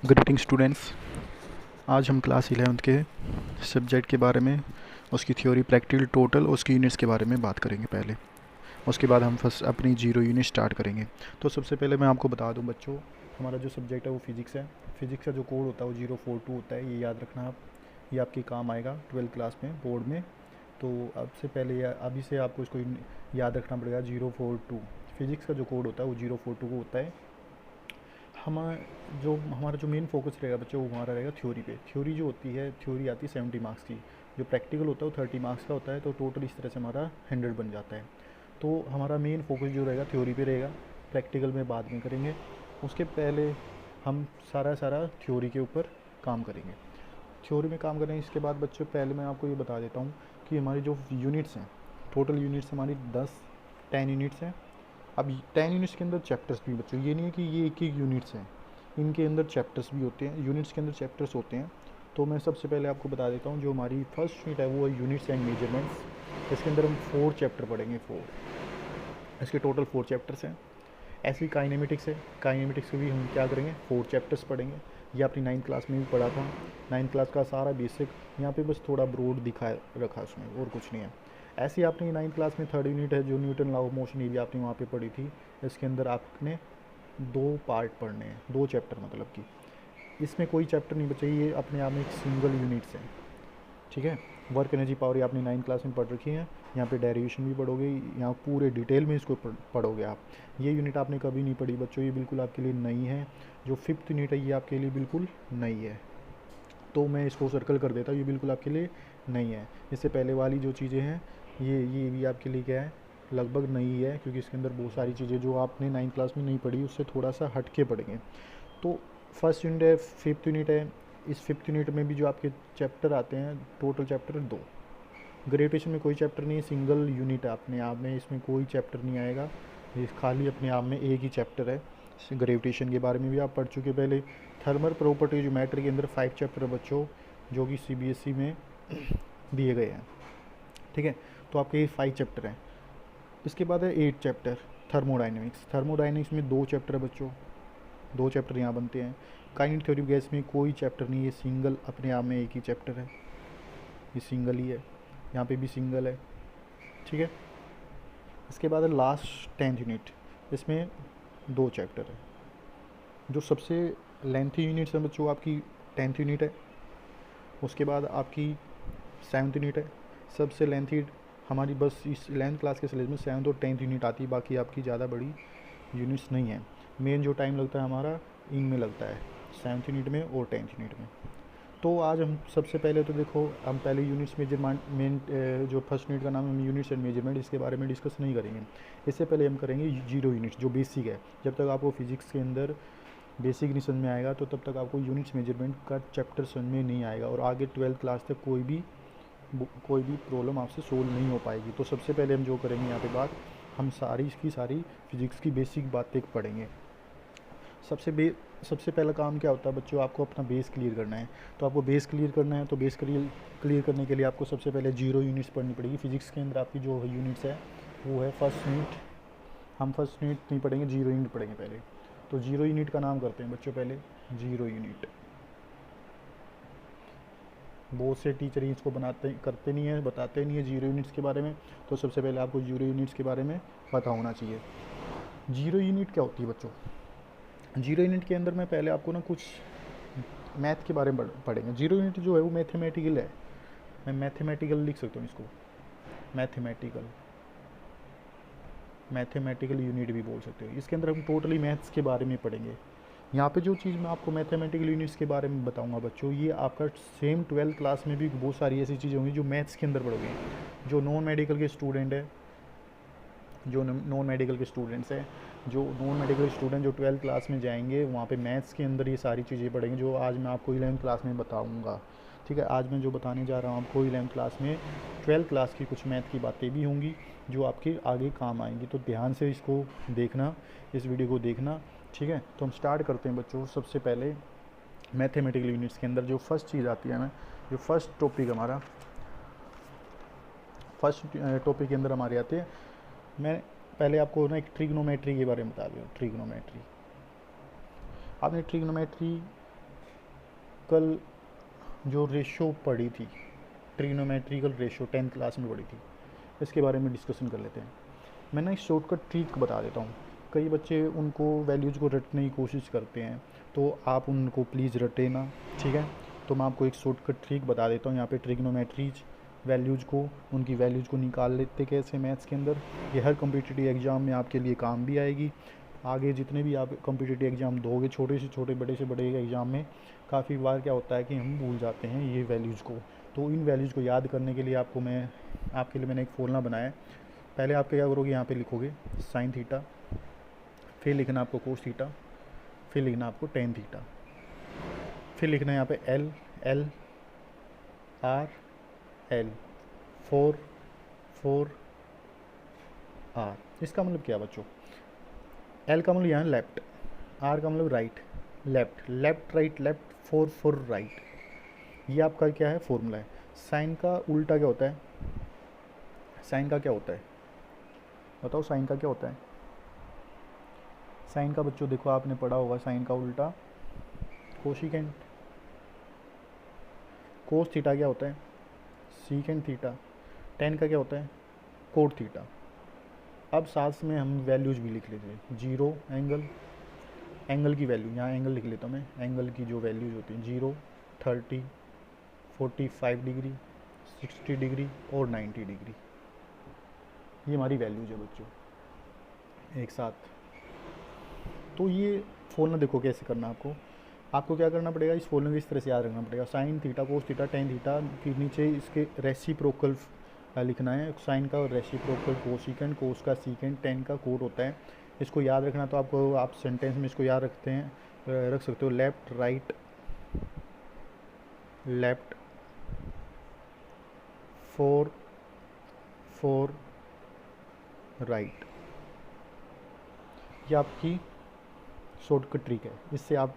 Greeting students. आज हम class 11th के सब्जेक्ट के बारे में, उसकी थ्योरी, प्रैक्टिकल, टोटल, उसकी यूनिट्स के बारे में बात करेंगे पहले। उसके बाद हम फर्स्ट अपनी जीरो यूनिट स्टार्ट करेंगे। तो सबसे पहले मैं आपको बता दूं बच्चों, हमारा जो सब्जेक्ट है वो फिज़िक्स है। फिज़िक्स का जो कोड होता है वो 042 होता है, ये याद रखना आप। ये आपके काम आएगा 12th क्लास में, बोर्ड में। तो अब से पहले अभी से आपको इसको याद रखना पड़ेगा। 042 फिज़िक्स का जो कोड होता है वो 042 को होता है। हमारा जो मेन फोकस रहेगा बच्चों, वो हमारा रहेगा थ्योरी पे। थ्योरी जो होती है, थ्योरी आती है 70 मार्क्स की। जो प्रैक्टिकल होता है वो 30 मार्क्स का होता है। तो टोटल इस तरह से हमारा 100 बन जाता है। तो हमारा मेन फोकस जो रहेगा थ्योरी पे रहेगा। प्रैक्टिकल में बाद में करेंगे। उसके पहले हम सारा थ्योरी के ऊपर काम करेंगे। थ्योरी में काम करेंगे। इसके बाद बच्चों पहले मैं आपको ये बता देता हूँ कि हमारी जो यूनिट्स हैं, टोटल यूनिट्स हमारी 10 यूनिट्स हैं। अब 10 यूनिट्स के अंदर चैप्टर्स भी बच्चों, ये नहीं है कि ये एक एक यूनिट्स हैं, इनके अंदर चैप्टर्स भी होते हैं। यूनिट्स के अंदर चैप्टर्स होते हैं। तो मैं सबसे पहले आपको बता देता हूँ, जो हमारी फर्स्ट यूनिट है वो है यूनिट्स एंड मेजरमेंट्स। इसके अंदर हम 4 चैप्टर पढ़ेंगे। 4, इसके टोटल 4 चैप्टर्स हैं। ऐसी काइनेमेटिक्स है। काइनेमेटिक्स के भी हम क्या करेंगे, 4 चैप्टर्स पढ़ेंगे। ये अपनी 9th क्लास में भी पढ़ा था। 9th क्लास का सारा बेसिक यहाँ पे बस थोड़ा ब्रॉड दिखा रखा उसमें, और कुछ नहीं है। ऐसे ही आपने 9th क्लास में 3rd यूनिट है जो न्यूटन लॉ ऑफ मोशन, ये भी आपने वहाँ पे पढ़ी थी। इसके अंदर आपने 2 पार्ट पढ़ने हैं, 2 चैप्टर मतलब कि इसमें कोई चैप्टर नहीं बचा। ये अपने आप में एक सिंगल यूनिट्स है, ठीक है। वर्क एनर्जी पावर ये आपने 9th क्लास में पढ़ रखी है। यहाँ पे डेरिवेशन भी पढ़ोगे, यहाँ पूरे डिटेल में इसको पढ़ोगे आप। ये यूनिट आपने कभी नहीं पढ़ी बच्चों, ये बिल्कुल आपके लिए नई है। जो 5th यूनिट है ये आपके लिए बिल्कुल नई है। तो मैं इसको सर्कल कर देता हूँ, ये बिल्कुल आपके लिए नई है। इससे पहले वाली जो चीज़ें हैं ये भी आपके लिए क्या है, लगभग नई है, क्योंकि इसके अंदर बहुत सारी चीज़ें जो आपने 9th क्लास में नहीं पढ़ी उससे थोड़ा सा हट के पढ़ेंगे। तो फर्स्ट यूनिट है, 5th यूनिट है। इस 5th यूनिट में भी जो आपके चैप्टर आते हैं, टोटल चैप्टर 2। ग्रेविटेशन में कोई चैप्टर नहीं है, सिंगल यूनिट है अपने आप में, इसमें कोई चैप्टर नहीं आएगा। ये खाली अपने आप में एक ही चैप्टर है। ग्रेविटेशन के बारे में भी आप पढ़ चुके पहले। थर्मल प्रॉपर्टी जो मैटर के अंदर 5 चैप्टर बच्चों, जो कि CBSE में दिए गए हैं, ठीक है। तो आपके ये 5 चैप्टर हैं। इसके बाद है 8 चैप्टर, थर्मोडाइनमिक्स। थर्मोडाइनमिक्स में 2 चैप्टर है बच्चों, 2 चैप्टर यहाँ बनते हैं। काइनेटिक थ्योरी ऑफ गैस में कोई चैप्टर नहीं है, सिंगल अपने आप में एक ही चैप्टर है, ये सिंगल ही है। यहाँ पे भी सिंगल है, ठीक है। इसके बाद है लास्ट 10th यूनिट, इसमें 2 चैप्टर है। जो सबसे लेंथी यूनिट्स है बच्चों आपकी 10th यूनिट है। उसके बाद आपकी 7th यूनिट है। सबसे लेंथी हमारी बस इस 11th क्लास के सिलेबस में 7th और 10th यूनिट आती है, बाकी आपकी ज़्यादा बड़ी यूनिट्स नहीं है। मेन जो टाइम लगता है हमारा इनमें लगता है, 7th यूनिट में और 10th यूनिट में। तो आज हम सबसे पहले तो देखो, हम पहले यूनिट्स मेजरमेंट मेन जो फर्स्ट यूनिट का नाम है यूनिट्स एंड मेजरमेंट, इसके बारे में डिस्कस नहीं करेंगे। इससे पहले हम करेंगे 0 यूनिट्स, जो बेसिक है। जब तक आपको फिजिक्स के अंदर बेसिक नहीं समझ में आएगा तो तब तक आपको यूनिट्स मेजरमेंट का चैप्टर समझ में नहीं आएगा, और आगे 12th क्लास तक कोई भी प्रॉब्लम आपसे सोल्व नहीं हो पाएगी। तो सबसे पहले हम जो करेंगे यहाँ पे बात, हम सारी की सारी फिजिक्स की बेसिक बातें पढ़ेंगे। सबसे पहला काम क्या होता है बच्चों, आपको अपना बेस क्लियर करना है। तो आपको बेस क्लियर करना है, तो बेस क्लियर करने के लिए आपको सबसे पहले 0 यूनिट्स पढ़नी पड़ेगी। फिजिक्स के अंदर आपकी जो यूनिट्स है वो है फर्स्ट यूनिट। हम फर्स्ट यूनिट नहीं पढ़ेंगे, 0 यूनिट पढ़ेंगे पहले। तो 0 यूनिट का नाम करते हैं बच्चों पहले 0 यूनिट। बहुत से टीचर इसको करते नहीं है, बताते नहीं है 0 यूनिट्स के बारे में। तो सबसे पहले आपको 0 यूनिट्स के बारे में पता होना चाहिए। 0 यूनिट क्या होती है बच्चों, 0 यूनिट के अंदर मैं पहले आपको ना कुछ मैथ के बारे में पढ़ेंगे। 0 यूनिट जो है वो मैथमेटिकल है। मैं मैथमेटिकल लिख सकता हूँ इसको, मैथमेटिकल यूनिट भी बोल सकते हो। इसके अंदर हम टोटली मैथ्स के बारे में पढ़ेंगे। यहाँ पे जो चीज़ मैं आपको मैथमेटिकल यूनिट्स के बारे में बताऊंगा बच्चों, ये आपका सेम 12th क्लास में भी बहुत सारी ऐसी चीज़ें होंगी जो मैथ्स के अंदर पढ़ोगे। जो नॉन मेडिकल के स्टूडेंट है, जो नॉन मेडिकल के स्टूडेंट्स हैं, जो नॉन मेडिकल स्टूडेंट जो 12th क्लास में जाएंगे, वहाँ पे मैथ्स के अंदर ये सारी चीज़ें पढ़ेंगे जो आज मैं आपको 11th क्लास में बताऊँगा, ठीक है। आज मैं जो बताने जा रहा हूँ आपको 11th क्लास में, 12th क्लास की कुछ मैथ की बातें भी होंगी जो आपके आगे काम आएंगी। तो ध्यान से इसको देखना, इस वीडियो को देखना, ठीक है। तो हम स्टार्ट करते हैं बच्चों। सबसे पहले मैथमेटिकल यूनिट्स के अंदर जो फर्स्ट चीज़ आती है, जो फर्स्ट टॉपिक हमारा, फर्स्ट टॉपिक के अंदर हमारे आते हैं, मैं पहले आपको ना एक ट्रिग्नोमेट्री के बारे में बता दूँ। ट्रिग्नोमेट्री, आपने ट्रिग्नोमेट्री कल जो रेशो पढ़ी थी, ट्रिग्नोमेट्रिकल रेशो 10th क्लास में पढ़ी थी, इसके बारे में डिस्कशन कर लेते हैं। मैं ना एक शॉर्टकट ट्रिक बता देता हूँ। कई बच्चे उनको वैल्यूज़ को रटने की कोशिश करते हैं, तो आप उनको प्लीज़ रटे ना, ठीक है। तो मैं आपको एक शॉर्टकट ट्रिक बता देता हूँ। यहाँ पे ट्रिग्नोमेट्रीज वैल्यूज़ को, उनकी वैल्यूज़ को निकाल लेते कैसे मैथ्स के अंदर। ये हर कॉम्पिटिटिव एग्ज़ाम में आपके लिए काम भी आएगी। आगे जितने भी आप कॉम्पिटिटिव एग्ज़ाम दोगे, छोटे से छोटे बड़े से बड़े एग्ज़ाम में, काफ़ी बार क्या होता है कि हम भूल जाते हैं ये वैल्यूज़ को। तो इन वैल्यूज़ को याद करने के लिए आपके लिए मैंने एक फॉर्मूला बनाया है। पहले आप क्या करोगे, यहाँ पे लिखोगे साइन थीटा, फिर लिखना आपको कोस थीटा, फिर लिखना आपको टेन थीटा, फिर लिखना है यहाँ पे L L R L, 4 4 R. इसका मतलब क्या बच्चों, एल का मतलब यहाँ लेफ्ट, आर का मतलब right, left left right left, 4 4 right. ये आपका क्या है, फॉर्मूला है। साइन का उल्टा क्या होता है, साइन का क्या होता है बताओ, साइन का क्या होता है। साइन का बच्चों देखो आपने पढ़ा होगा, साइन का उल्टा कोशिकेंट। कोस थीटा क्या होता है, सीकेंट थीटा। टेन का क्या होता है, कोट थीटा। अब साथ में हम वैल्यूज़ भी लिख लेते हैं। जीरो एंगल, एंगल की वैल्यू यहाँ एंगल लिख लेता हूँ मैं। एंगल की जो वैल्यूज़ होती हैं 0, 30, 45 डिग्री, 60 डिग्री और 90 डिग्री, ये हमारी वैल्यूज है बच्चों एक साथ। तो ये फॉर्मूला देखो कैसे करना है आपको क्या करना पड़ेगा, इस फॉर्मूले को इस तरह से याद रखना पड़ेगा। Sine theta cos theta tan theta, फिर नीचे इसके रेसिप्रोकल लिखना है। साइन का रेसिप्रोकल कोसिकेंट, कोस का सीकेंट, टेन का कोट होता है। इसको याद रखना, तो आप सेंटेंस में इसको याद रख सकते हो। Left right left, 4 4 right. ये आपकी शॉर्टकट ट्रिक है। इससे आप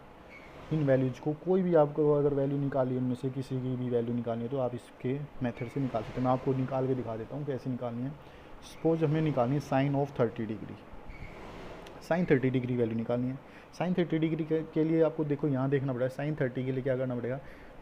इन वैल्यूज़ को, कोई भी आपको अगर वैल्यू निकाली है, उनमें से किसी की भी वैल्यू निकालनी है, तो आप इसके मेथड से निकाल सकते हैं। मैं आपको निकाल के दिखा देता हूँ कैसे निकालनी है। सपोज हमें निकालनी है sine of 30 degree, sine 30 degree value निकालनी है। साइन 30 डिग्री के लिए आपको देखो यहाँ देखना पड़ेगा। साइन 30 के लिए क्या करना पड़ेगा,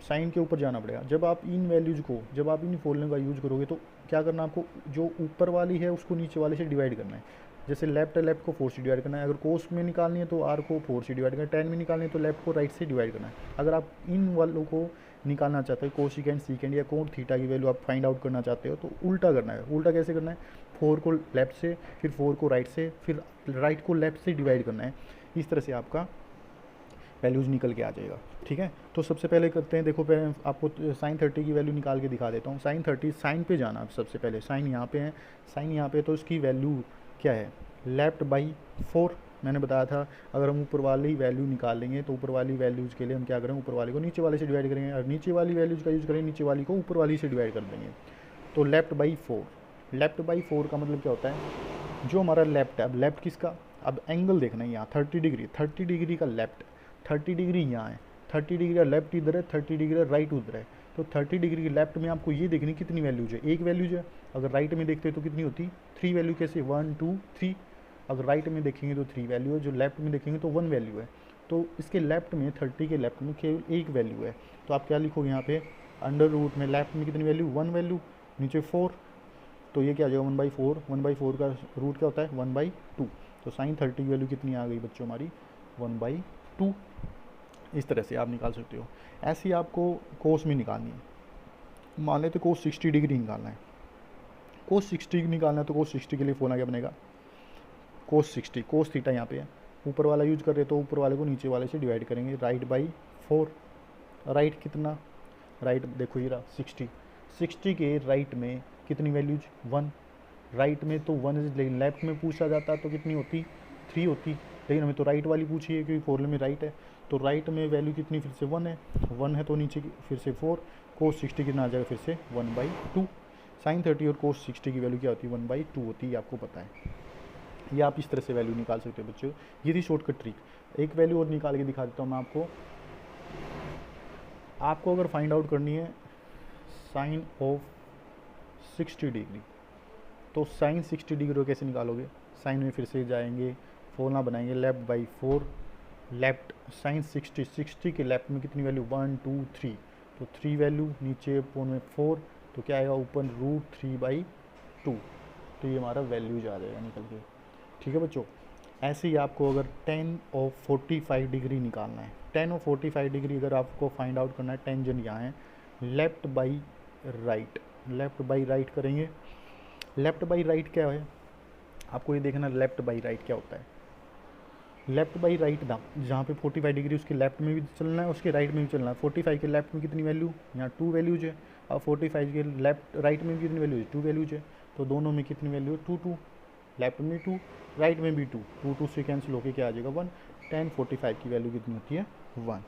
साइन के ऊपर जाना पड़ेगा। जब आप इन वैल्यूज़ को, जब आप इन फॉर्मूले का यूज़ करोगे, तो क्या करना आपको, जो ऊपर वाली है उसको नीचे वाले से डिवाइड करना है। जैसे लेफ्ट है, लेफ्ट को 4 से डिवाइड करना है। अगर कोस में निकालनी है तो आर को 4 से डिवाइड करना है। टेन में निकालनी है तो लेफ्ट को राइट से डिवाइड करना है। अगर आप इन वालों को निकालना चाहते हो, कोसिकेंट सीकेंट या कोट थीटा की वैल्यू आप फाइंड आउट करना चाहते हो, तो उल्टा करना है। उल्टा कैसे करना है, 4 को लेफ्ट से, फिर 4 को राइट से, फिर राइट को लेफ्ट से डिवाइड करना है। इस तरह से आपका वैल्यूज़ निकल के आ जाएगा, ठीक है। तो सबसे पहले करते हैं, देखो पहले आपको साइन 30 की वैल्यू निकाल के दिखा देता हूँ। साइन 30, साइन पे जाना आप सबसे पहले। साइन यहाँ पे है, साइन यहाँ पे, तो इसकी वैल्यू क्या है, लेफ्ट बाई 4। मैंने बताया था अगर हम ऊपर वाली वैल्यू निकालेंगे तो ऊपर वाली वैल्यूज़ के लिए हम क्या करें, ऊपर वाले को नीचे वाले से डिवाइड करेंगे, और नीचे वाली वैल्यूज़ का यूज़ करेंगे, नीचे वाली को ऊपर वाली से डिवाइड कर देंगे। तो लेफ्ट बाई 4, लेफ्ट बाई 4 का मतलब क्या होता है, जो हमारा लेफ्ट है, अब लेफ्ट किसका, अब एंगल देखना है यहाँ 30 डिग्री, 30 डिग्री का लेफ्ट, 30 डिग्री यहाँ है, 30 डिग्री का लेफ्ट इधर है, 30 डिग्री का राइट उधर है। तो 30 डिग्री के लेफ्ट में आपको ये देखनी कितनी वैल्यूज है, एक वैल्यूज है। अगर राइट में देखते हैं तो कितनी होती, 3 वैल्यू। कैसे, 1 2 3। अगर राइट में देखेंगे तो 3 वैल्यू है, जो लेफ्ट में देखेंगे तो 1 वैल्यू है। तो इसके लेफ्ट में, 30 के लेफ्ट में केवल एक वैल्यू है। तो आप क्या लिखोगे यहाँ पे, अंडर रूट में लेफ्ट में कितनी वैल्यू, 1 वैल्यू, नीचे 4। तो ये क्या आ जाएगा, 1/4। 1/4 का रूट क्या होता है, 1/2। तो साइन 30 की वैल्यू कितनी आ गई बच्चों हमारी, 1/2। इस तरह से आप निकाल सकते हो। ऐसे ही आपको कोस में निकालनी है। मान लेते कोस 60 डिग्री निकालना है, कोस 60 निकालना है, तो कोस 60 के लिए फॉर्मूला क्या बनेगा, कोस 60, कोस थीटा यहाँ पे है, ऊपर वाला यूज कर रहे तो ऊपर वाले को नीचे वाले से डिवाइड करेंगे, राइट बाई 4। राइट कितना, राइट देखो ये रहा 60, 60 के राइट में कितनी वैल्यूज, 1। राइट में तो 1 है, लेकिन लेफ्ट में पूछा जाता तो कितनी होती, 3 होती। लेकिन हमें तो राइट वाली पूछी है क्योंकि फॉर्मूले में राइट है। तो राइट में वैल्यू कितनी, फिर से 1 है, 1 है तो नीचे फिर से 4। कोस 60 कितना आ जाएगा, फिर से 1/2। साइन 30 और कोस 60 की वैल्यू क्या होती है, 1/2 होती है, आपको पता है। ये आप इस तरह से वैल्यू निकाल सकते हो बच्चों। ये थी शॉर्टकट ट्रिक। एक वैल्यू और निकाल के दिखा देता हूँ मैं आपको अगर फाइंड आउट करनी है साइन ऑफ 60 डिग्री, तो साइन 60 डिग्री कैसे निकालोगे, साइन में फिर से जाएंगे, फॉर्मूला बनाएंगे, लेफ्ट बाई 4 लेफ्ट साइन 60 के लेफ्ट में कितनी वैल्यू 1 2 3, तो 3 वैल्यू, नीचे पोन में 4, तो क्या आएगा ऊपर √3/2, तो ये हमारा वैल्यूज आ जाएगा निकल के। ठीक है बच्चों, ऐसे ही आपको अगर 10 और 45 डिग्री निकालना है, 10 और 45 डिग्री अगर आपको फाइंड आउट करना है, टेंजेंट यहाँ है, लेफ्ट बाई राइट करेंगे। लेफ्ट बाई राइट क्या है, आपको ये देखना लेफ्ट बाई राइट क्या होता है। लेफ्ट बाई राइट जहाँ पे 45 डिग्री उसके लेफ्ट में भी चलना है, उसके राइट में भी चलना है। 45 के लेफ्ट में कितनी वैल्यू, यहाँ 2 वैल्यूज है, और 45 के लेफ्ट राइट में भी कितनी वैल्यू है, 2 वैल्यूज है, तो दोनों में कितनी वैल्यू है 2 2, लेफ्ट में 2 राइट में भी 2 2 से कैंसिल होकर क्या आ जाएगा 1। 10 45 की वैल्यू कितनी होती है 1।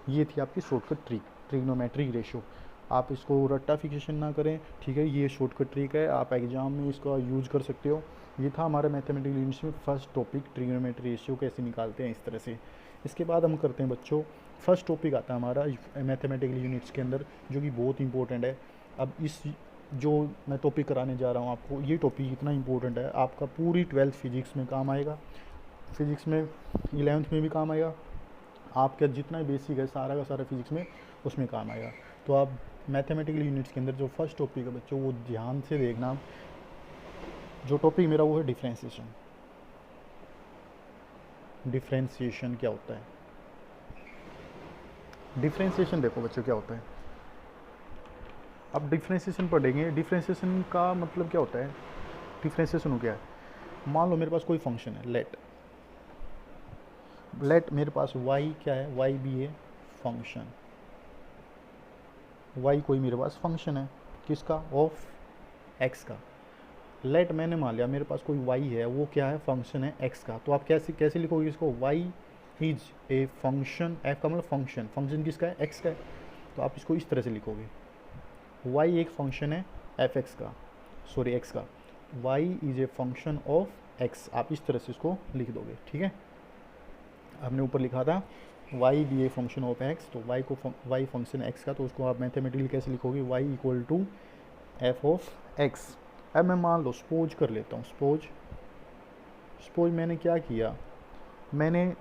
ये थी आपकी शॉर्टकट ट्रिक, ट्रिग्नोमेट्रिक रेशो। आप इसको रट्टाफिकेशन ना करें, ठीक है, ये शॉर्टकट ट्रिक है, आप एग्जाम में इसका यूज कर सकते हो। ये था हमारा मैथमेटिकल यूनिट्स में फर्स्ट टॉपिक, ट्रिग्नोमेट्री रेशियो कैसे निकालते हैं इस तरह से। इसके बाद हम करते हैं बच्चों, फर्स्ट टॉपिक आता है हमारा मैथमेटिकल यूनिट्स के अंदर, जो कि बहुत इंपॉर्टेंट है। अब इस जो मैं टॉपिक कराने जा रहा हूँ आपको, ये टॉपिक इतना इंपॉर्टेंट है, आपका पूरी 12th फिजिक्स में काम आएगा, फिजिक्स में 11th में भी काम आएगा, आपका जितना बेसिक है सारा का सारा फिजिक्स में उसमें काम आएगा। तो आप मैथमेटिकल यूनिट्स के अंदर जो फर्स्ट टॉपिक है बच्चों, वो ध्यान से देखना। जो टॉपिक मेरा वो है डिफ्रेंशिएशन। डिफ्रेंशिएशन क्या होता है, डिफ्रेंशिएशन देखो बच्चों क्या होता है। अब डिफ्रेंशिएशन पढ़ेंगे, डिफ्रेंशिएशन का मतलब क्या होता है। डिफ्रेंशिएशन हो गया है, मान लो मेरे पास कोई फंक्शन है, लेट मेरे पास y क्या है, y भी है फंक्शन, y कोई मेरे पास फंक्शन है, किसका, ऑफ x का। लेट मैंने मान लिया मेरे पास कोई y है, वो क्या है, फंक्शन है x का। तो आप कैसे कैसे लिखोगे इसको, y is a function, f का मतलब फंक्शन, फंक्शन किसका है, x का है, तो आप इसको इस तरह से लिखोगे, y एक फंक्शन है fx का, सॉरी x का, y is a function of x, आप इस तरह से इसको लिख दोगे। ठीक है, आपने ऊपर लिखा था y भी ए फंक्शन ऑफ x, तो y को y फंक्शन x का, तो उसको आप मैथमेटिकली कैसे लिखोगे, y equal to f of x। अब मैं मान लो सपोज कर लेता हूँ, सपोज मैंने क्या किया, मैंने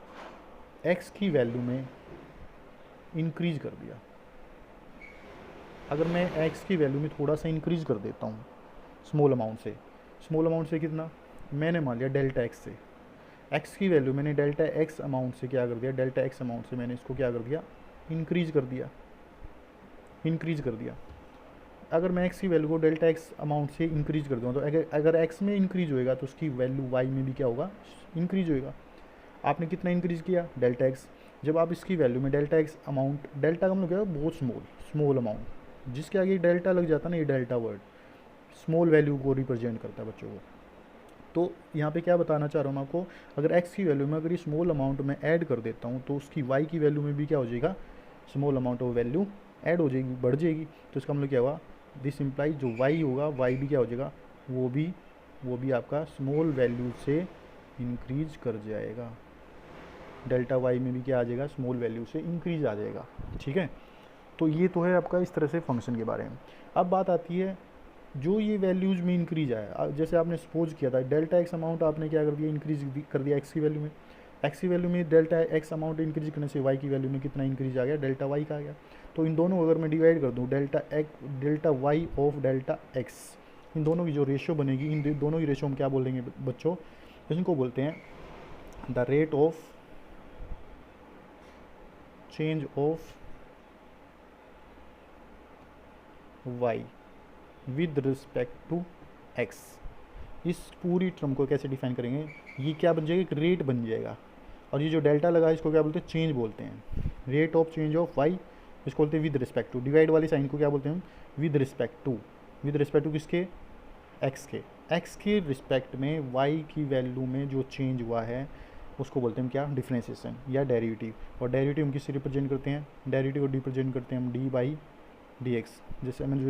x की वैल्यू में इंक्रीज कर दिया। अगर मैं x की वैल्यू में थोड़ा सा इंक्रीज कर देता हूँ स्मॉल अमाउंट से कितना, मैंने मान लिया डेल्टा x से, x की वैल्यू मैंने डेल्टा x अमाउंट से क्या कर दिया, डेल्टा x अमाउंट से मैंने इसको क्या कर दिया, इंक्रीज कर दिया। अगर मैं x की वैल्यू को डेल्टा x अमाउंट से इंक्रीज कर दूँ, तो अगर x में इंक्रीज होएगा तो उसकी वैल्यू y में भी क्या होगा, इंक्रीज होएगा। आपने कितना इंक्रीज किया, डेल्टा x। जब आप इसकी वैल्यू में डेल्टा x अमाउंट, डेल्टा का मतलब क्या है, बहुत स्मॉल अमाउंट, जिसके आगे डेल्टा लग जाता है ना, ये डेल्टा वर्ड स्मॉल वैल्यू को रिप्रेजेंट करता है बच्चों को। तो यहाँ पे क्या बताना चाह रहा हूँ मैं आपको, अगर x की वैल्यू में अगर ये स्मॉल अमाउंट में ऐड कर देता हूँ, तो उसकी y की वैल्यू में भी क्या हो जाएगा, small amount of value add हो जाएगी, बढ़ जाएगी। तो इसका मतलब क्या हुआ, दिस इम्प्लाइज जो y होगा, y भी क्या हो जाएगा, वो भी आपका स्मॉल वैल्यू से इंक्रीज कर जाएगा, डेल्टा y में भी क्या आ जाएगा, स्मॉल वैल्यू से इंक्रीज आ जाएगा। ठीक है, तो ये तो है आपका इस तरह से फंक्शन के बारे में। अब बात आती है जो ये वैल्यूज में इंक्रीज आया, जैसे आपने सपोज किया था डेल्टा x अमाउंट आपने क्या कर दिया, इंक्रीज कर दिया x की वैल्यू में डेल्टा x अमाउंट इंक्रीज करने से y की वैल्यू में कितना इंक्रीज आ गया, डेल्टा y का आ गया। तो इन दोनों अगर मैं डिवाइड कर दूँ, delta y of delta x, इन दोनों की जो रेशियो बनेगी, इन दोनों की रेशियो हम क्या बोलेंगे बच्चों, इनको बोलते हैं the rate of change of y with respect to x। इस पूरी टर्म को कैसे डिफाइन करेंगे, ये क्या बन जाएगा, एक रेट बन जाएगा, और ये जो डेल्टा लगा इसको क्या बोलते हैं, चेंज बोलते हैं, rate of change of y, इसको बोलते हैं विद रिस्पेक्ट टू। डिवाइड वाली साइन को क्या बोलते हैं, विद रिस्पेक्ट टू किसके, x के रिस्पेक्ट में y की वैल्यू में जो चेंज हुआ है उसको बोलते हैं क्या, डिफ्रेंशिएशन या डेरिवेटिव। और डेरिवेटिव हम किससे रिप्रेजेंट करते हैं, डेरिवेटिव को रिप्रेजेंट करते हैं हम dy/dx। जैसे हमें जो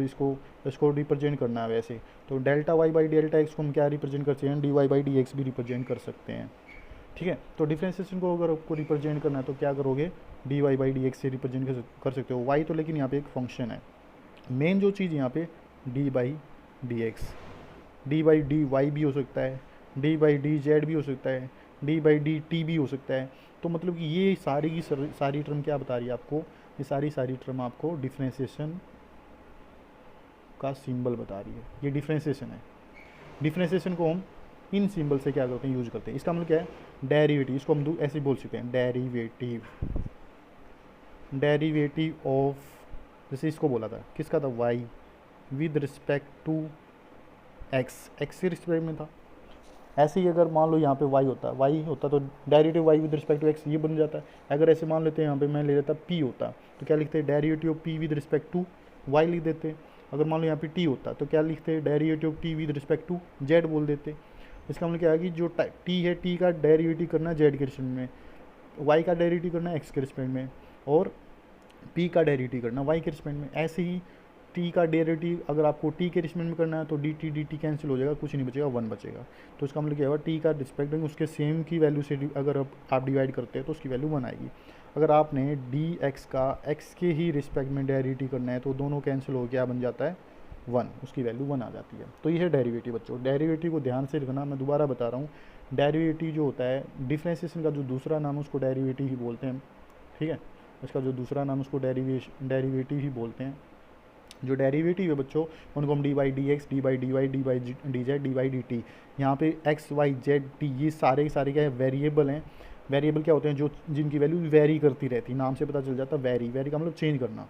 इसको रिप्रेजेंट करना है वैसे, तो delta y by delta x को हम क्या रिप्रेजेंट करते हैं, dy/dx भी रिप्रेजेंट कर सकते हैं। ठीक है, तो डिफ्रेंशिएशन को अगर आपको रिप्रेजेंट करना है तो क्या करोगे, dy/dx से रिप्रेजेंट कर सकते हो y, तो लेकिन यहाँ पे एक फंक्शन है, मेन जो चीज़ यहाँ पे dy/dx, dy/dy भी हो सकता है, dy/dz भी हो सकता है, dy/dt भी हो सकता है, तो मतलब कि ये सारी की सारी टर्म क्या बता रही है आपको, ये सारी टर्म आपको डिफ्रेंसिएशन का सिंबल बता रही है। ये डिफ्रेंसिएशन है। डिफ्रेंसिएशन को हम इन सिंबल से क्या करते हैं, यूज करते हैं। इसका मतलब क्या है, डेरिवेटिव, इसको हम ऐसे बोल सकते हैं, डेरिवेटिव ऑफ, जैसे इसको बोला था, किसका था, Y with respect to X, X के रिस्पेक्ट में था। ऐसे ही अगर मान लो यहाँ पे वाई होता तो derivative Y with respect to X ये बन जाता है। अगर ऐसे मान लेते हैं यहाँ पे मैं ले लेता पी होता, तो क्या लिखते हैं, derivative of P with respect to Y लिख देते। अगर मान लो यहाँ पे टी होता तो क्या लिखते हैं, derivative of T with respect to Z बोल देते। इसका मतलब क्या है कि जो टी है, टी का डेरिवेटिव करना है जेड के रिस्पेक्ट में, वाई का डेरिवेटिव करना है एक्स के रिस्पेक्ट में, और पी का डेरिवेटिव करना वाई के रिस्पेक्ट में। ऐसे ही टी का डेरिवेटिव अगर आपको टी के रिस्पेक्ट में करना है तो डी टी कैंसिल हो जाएगा, कुछ नहीं बचेगा, वन बचेगा। तो इसका मतलब क्या होगा, टी का रिस्पेक्ट में उसके सेम की वैल्यू से अगर आप डिवाइड करते हैं तो उसकी वैल्यू वन आएगी। अगर आपने डी एक्स का एक्स के ही रिस्पेक्ट में डेरिवेटिव करना है तो दोनों कैंसिल हो क्या बन जाता है, वन, उसकी वैल्यू वन आ जाती है। तो ये है डेरिवेटिव बच्चों। डेरिवेटिव को ध्यान से रखना, मैं दोबारा बता रहा हूँ, डेरिवेटिव जो होता है डिफ्रेंसिएशन का जो दूसरा नाम उसको डेरिवेटिव ही बोलते हैं, ठीक है। इसका जो दूसरा नाम उसको डेरिवेटिव ही बोलते हैं। जो डेरिवेटिव है बच्चों उनको हम D by D X, D by D Y, D by D Z, D by D T, यहाँ पे एक्स वाई जेड टी ये सारे के सारे क्या है, वेरिएबल हैं। वेरिएबल क्या होते हैं, जो जिनकी वैल्यू वेरी करती रहती है, नाम से पता चल जाता है वेरी, वेरी का मतलब चेंज करना।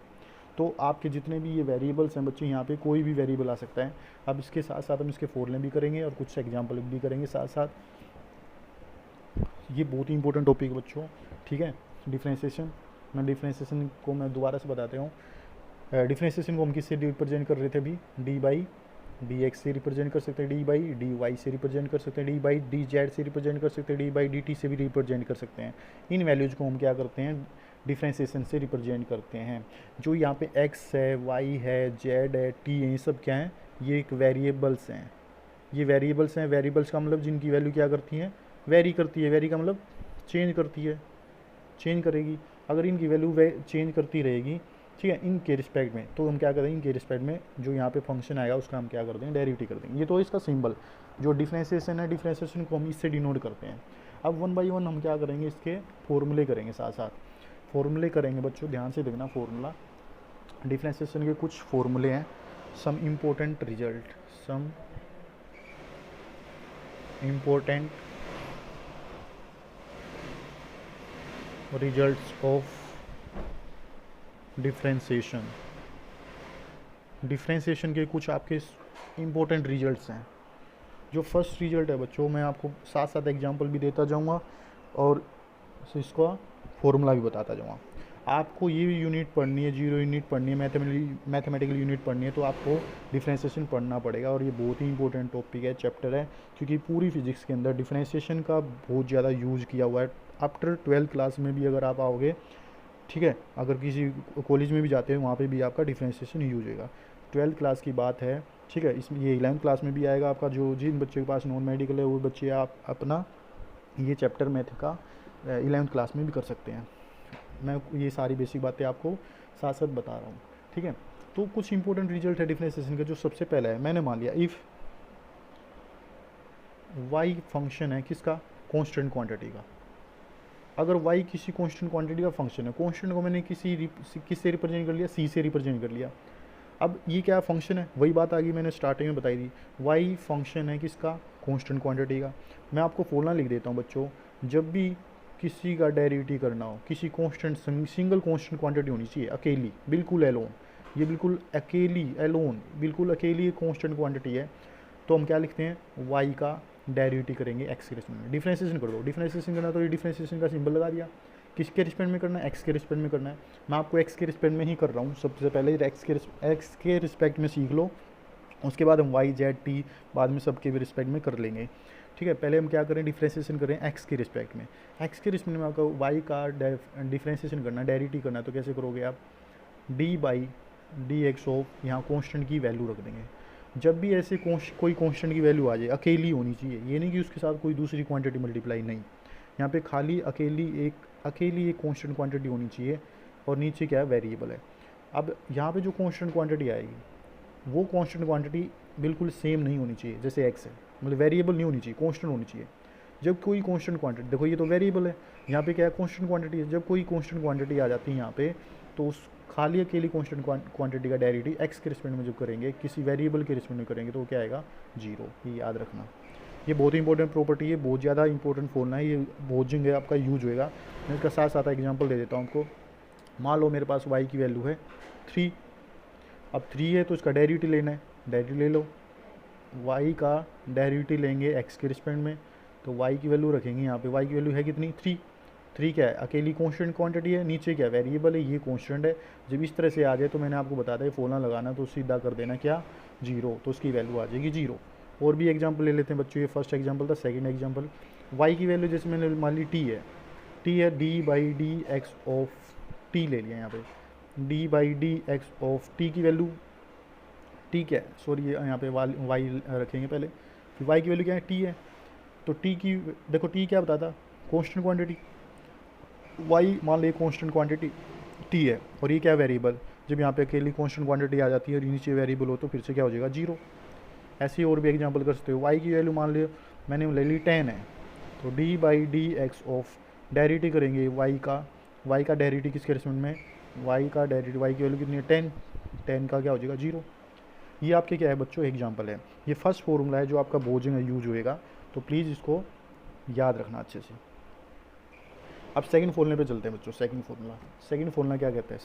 तो आपके जितने भी ये वेरिएबल्स हैं बच्चे, यहाँ पे कोई भी वेरिएबल आ सकता है। अब इसके साथ साथ हम इसके फॉर्मूले भी करेंगे और कुछ एग्जाम्पल भी करेंगे साथ साथ। ये बहुत ही इंपॉर्टेंट टॉपिक है बच्चों, ठीक है। डिफ्रेंसिएशन, मैं डिफ्रेंसिएशन को मैं दोबारा से बताते हूँ। डिफ्रेंसिएशन को हम किससे रिप्रेजेंट कर रहे थे अभी, डी बाई डी एक्स से रिप्रेजेंट कर सकते हैं, डी बाई डी वाई से रिप्रेजेंट कर सकते हैं, डी बाई डी जेड से रिप्रेजेंट कर सकते हैं, डी बाई डी टी से भी रिप्रेजेंट कर सकते हैं। इन वैल्यूज़ को हम क्या करते हैं, डिफ्रेंसिएशन से रिप्रेजेंट करते हैं। जो यहाँ पे एक्स है, वाई है, जेड है, टी है, ये सब क्या है, ये एक वेरिएबल्स हैं। ये वेरिएबल्स हैं। वेरिएबल्स का मतलब जिनकी वैल्यू क्या करती है, वेरी करती है। वेरी का मतलब चेंज करती है, चेंज करेगी। अगर इनकी वैल्यू चेंज करती रहेगी, ठीक है, इनके रिस्पेक्ट में, तो हम क्या करेंगे, इनके रिस्पेक्ट में जो यहाँ पे फंक्शन आएगा उसका हम क्या कर देंगे, डेरिवेटिव कर देंगे। ये तो इसका सिंबल जो डिफ्रेंसिएशन है, डिफ्रेंसिएशन को हम इससे डिनोट करते हैं। अब वन बाई वन हम क्या करेंगे, इसके फॉर्मूले करेंगे, साथ साथ फॉर्मूले करेंगे बच्चों, ध्यान से देखना। फॉर्मूला डिफ्रेंसिएशन के कुछ फॉर्मूले हैं, some important result, some important results of differentiation. Differentiation के कुछ आपके इम्पोर्टेंट रिजल्ट्स हैं। जो फर्स्ट रिजल्ट है बच्चों, मैं आपको साथ साथ एग्जांपल भी देता जाऊंगा और इसका फॉर्मूला भी बताता जाऊंगा। आपको ये यूनिट पढ़नी है, जीरो यूनिट पढ़नी है, मैथमेटिकल यूनिट पढ़नी है, तो आपको डिफ्रेंसिएशन पढ़ना पड़ेगा। और ये बहुत ही इंपॉर्टेंट टॉपिक है, चैप्टर है, क्योंकि पूरी फिजिक्स के अंदर डिफ्रेंसिएशन का बहुत ज़्यादा यूज़ किया हुआ है। आफ्टर 12th क्लास में भी अगर आप आओगे, ठीक है, अगर किसी कॉलेज में भी जाते हैं वहाँ पे भी आपका डिफ्रेंसिएशन यूज होगा। 12th क्लास की बात है, ठीक है। इसमें ये 11th क्लास में भी आएगा आपका। जो जिन बच्चों के पास नॉन मेडिकल है वो बच्चे आप अपना ये चैप्टर मैथ का 11th क्लास में भी कर सकते हैं। मैं ये सारी बेसिक बातें आपको साथ साथ बता रहा हूँ, ठीक है। तो कुछ इंपॉर्टेंट रिजल्ट है डिफ्रेंसिएशन का। जो सबसे पहला है, मैंने मान लिया इफ़ वाई फंक्शन है किसका, कांस्टेंट क्वांटिटी का। अगर y किसी कांस्टेंट क्वांटिटी का फंक्शन है, कांस्टेंट को मैंने किससे रिप्रेजेंट कर लिया, c से रिप्रेजेंट कर लिया। अब ये क्या फंक्शन है, वही बात आ गई, मैंने स्टार्टिंग में बताई थी। y फंक्शन है किसका, कांस्टेंट क्वांटिटी का। मैं आपको फॉर्मूला लिख देता हूँ बच्चों। जब भी किसी का डेरिवेटिव करना हो, किसी कांस्टेंट सिंगल कांस्टेंट क्वांटिटी होनी चाहिए, अकेली, बिल्कुल एलोन, ये बिल्कुल अकेली एलोन, बिल्कुल अकेली कांस्टेंट क्वांटिटी है, तो हम क्या लिखते हैं, y का डेरिवेटिव करेंगे एक्स के रिस्पेक्ट में। डिफ्रेंसिएशन कर दो, डिफ्रेंसिएशन करना तो ये डिफ्रेंसिएशन का सिंबल लगा दिया। किसके रिस्पेक्ट में करना है, एक्स के रिस्पेक्ट में करना है। मैं आपको एक्स के रिस्पेक्ट में ही कर रहा हूँ। सबसे पहले एक्स के रिस्पेक्ट में सीख लो, उसके बाद हम वाई जेड टी बाद में सबके भी रिस्पेक्ट में कर लेंगे, ठीक है। पहले हम क्या करें, डिफ्रेंसिएशन करें एक्स के रिस्पेक्ट में। एक्स के रिस्पेक्ट में आपको वाई का डिफ्रेंसिएशन करना, डेरिवेटिव करना, तो कैसे करोगे आप, D by D X of, यहाँ कॉन्स्टेंट की वैल्यू रख देंगे। जब भी ऐसे कोई कांस्टेंट की वैल्यू आ जाए, अकेली होनी चाहिए, ये नहीं कि उसके साथ कोई दूसरी क्वांटिटी मल्टीप्लाई, नहीं, यहाँ पे खाली अकेली एक कांस्टेंट क्वांटिटी होनी चाहिए और नीचे क्या है, वेरिएबल है। अब यहाँ पे जो कांस्टेंट क्वांटिटी आएगी वो कांस्टेंट क्वांटिटी बिल्कुल सेम नहीं होनी चाहिए, जैसे एक्स है, मतलब वेरिएबल नहीं होनी चाहिए, कांस्टेंट होनी चाहिए। जब कोई कांस्टेंट क्वांटिटी, देखो ये तो वेरिएबल है, यहाँ पे क्या है, कांस्टेंट क्वांटिटी है। जब कोई कांस्टेंट क्वांटिटी आ जाती है यहाँ पे, तो उस खाली अकेली कांस्टेंट क्वांटिटी का डेरिवेटिव एक्स के रिस्पेक्ट में जब करेंगे, किसी वेरिएबल के रिस्पेक्ट में करेंगे, तो वो क्या आएगा, जीरो। ये याद रखना, ये बहुत इंपॉर्टेंट प्रॉपर्टी है, बहुत ज़्यादा इंपॉर्टेंट फॉर्मूला है, ये बहुत जगह आपका यूज होएगा। मैं इसका साथ साथ एग्जांपल दे देता हूँ आपको। मान लो मेरे पास y की वैल्यू है 3, अब 3 है तो इसका डेरिवेटिव लेना है, डेरिवेटिव ले लो। y का डेरिवेटिव लेंगे x के रिस्पेक्ट में, तो y की वैल्यू रखेंगे यहाँ पे, y की वैल्यू है कितनी, 3। 3 क्या है, अकेली कांस्टेंट क्वांटिटी है, नीचे क्या वेरिएबल है, ये कांस्टेंट है। जब इस तरह से आ जाए तो मैंने आपको बताया था फॉर्मूला लगाना, तो सीधा कर देना क्या, जीरो, तो उसकी वैल्यू आ जाएगी जीरो। और भी एग्जांपल ले लेते हैं बच्चों, ये फर्स्ट एग्जांपल था। सेकंड एग्जांपल, y की वैल्यू जैसे मैंने मान ली t है, D by D X of T ले लिया यहाँ पे, D by D X of T की वैल्यू, टी क्या है, सॉरी यहाँ पे वाई रखेंगे पहले, वाई की वैल्यू क्या है, टी है। तो टी की, देखो टी क्या बताता, कांस्टेंट क्वांटिटी, वाई मान ली कांस्टेंट क्वांटिटी टी है, और ये क्या वेरिएबल। जब यहाँ पे अकेली कांस्टेंट क्वांटिटी आ जाती है और नीचे वेरिएबल हो तो फिर से क्या हो जाएगा, जीरो। ऐसे ही और भी एग्जांपल कर सकते हो। वाई की वैल्यू मान लियो मैंने ले ली 10 है, तो D by D X of, derivative करेंगे वाई का डेरिवेटिव किसके रिस्पेक्ट में, वाई का डेरिवेटिव, वाई की वैल्यू कितनी है 10, 10 का क्या हो जाएगा, जीरो। ये आपके क्या है बच्चों, एग्जांपल है। ये फर्स्ट फॉर्मूला है जो आपका बहुत जगह यूज होएगा, तो प्लीज़ इसको याद रखना अच्छे से। अब सेकंड फॉर्मूले पे चलते हैं बच्चों। सेकंड फॉर्मूला क्या कहता है,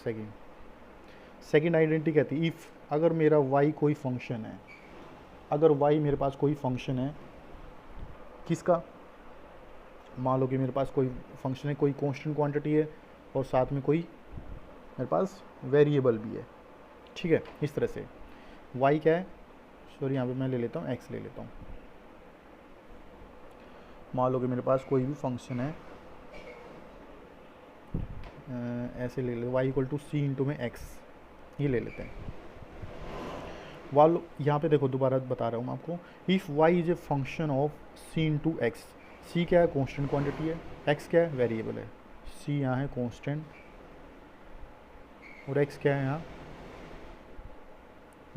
सेकंड आइडेंटिटी कहती है, इफ़ अगर मेरा वाई कोई फंक्शन है, अगर वाई मेरे पास कोई फंक्शन है, किसका, मान लो कि मेरे पास कोई फंक्शन है, कोई कांस्टेंट क्वांटिटी है और साथ में कोई मेरे पास वेरिएबल भी है, ठीक है। इस तरह से y क्या है, सॉरी यहाँ पे मैं ले लेता हूँ x ले लेता हूँ। मान लो कि मेरे पास कोई भी फंक्शन है, ऐसे ले ले, y equal to C into में x, ये ले लेते हैं। वालो यहाँ पे देखो, दोबारा बता रहा हूँ मैं आपको, if y is a function of c into X, C क्या है, कांस्टेंट क्वांटिटी है, x क्या है, वेरिएबल है, c यहाँ है कांस्टेंट और x क्या है यहाँ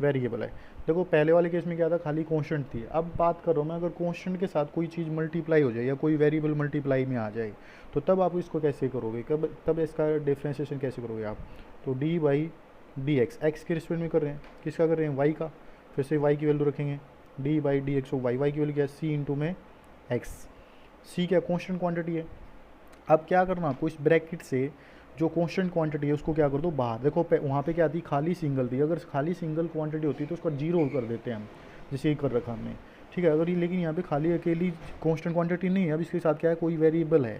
वेरिएबल है। देखो पहले वाले केस में क्या था, खाली कांस्टेंट थी। अब बात कर रहा हूँ मैं, अगर कांस्टेंट के साथ कोई चीज़ मल्टीप्लाई हो जाए या कोई वेरिएबल मल्टीप्लाई में आ जाए, तो तब आप इसको कैसे करोगे, तब इसका डिफ्रेंशिएशन कैसे करोगे आप, तो डी बाई डी एक्स के रिस्पेक्ट में कर रहे हैं, किसका कर रहे हैं, वाई का, फिर से वाई की वैल्यू रखेंगे, D by D X Y की वैल्यू क्या है, सी इंटू में एक्स, सी क्या कांस्टेंट क्वांटिटी है। अब क्या करना आपको, इस ब्रैकेट से जो कांस्टेंट क्वांटिटी है उसको क्या कर दो बाहर। देखो वहाँ पे क्या थी, खाली सिंगल थी, अगर खाली सिंगल क्वांटिटी होती तो उसका जीरो कर देते हैं हम, जैसे ये कर रखा हमने, ठीक है। अगर ये, लेकिन यहाँ पे खाली अकेली कांस्टेंट क्वांटिटी नहीं है, अब इसके साथ क्या है, कोई वेरिएबल है,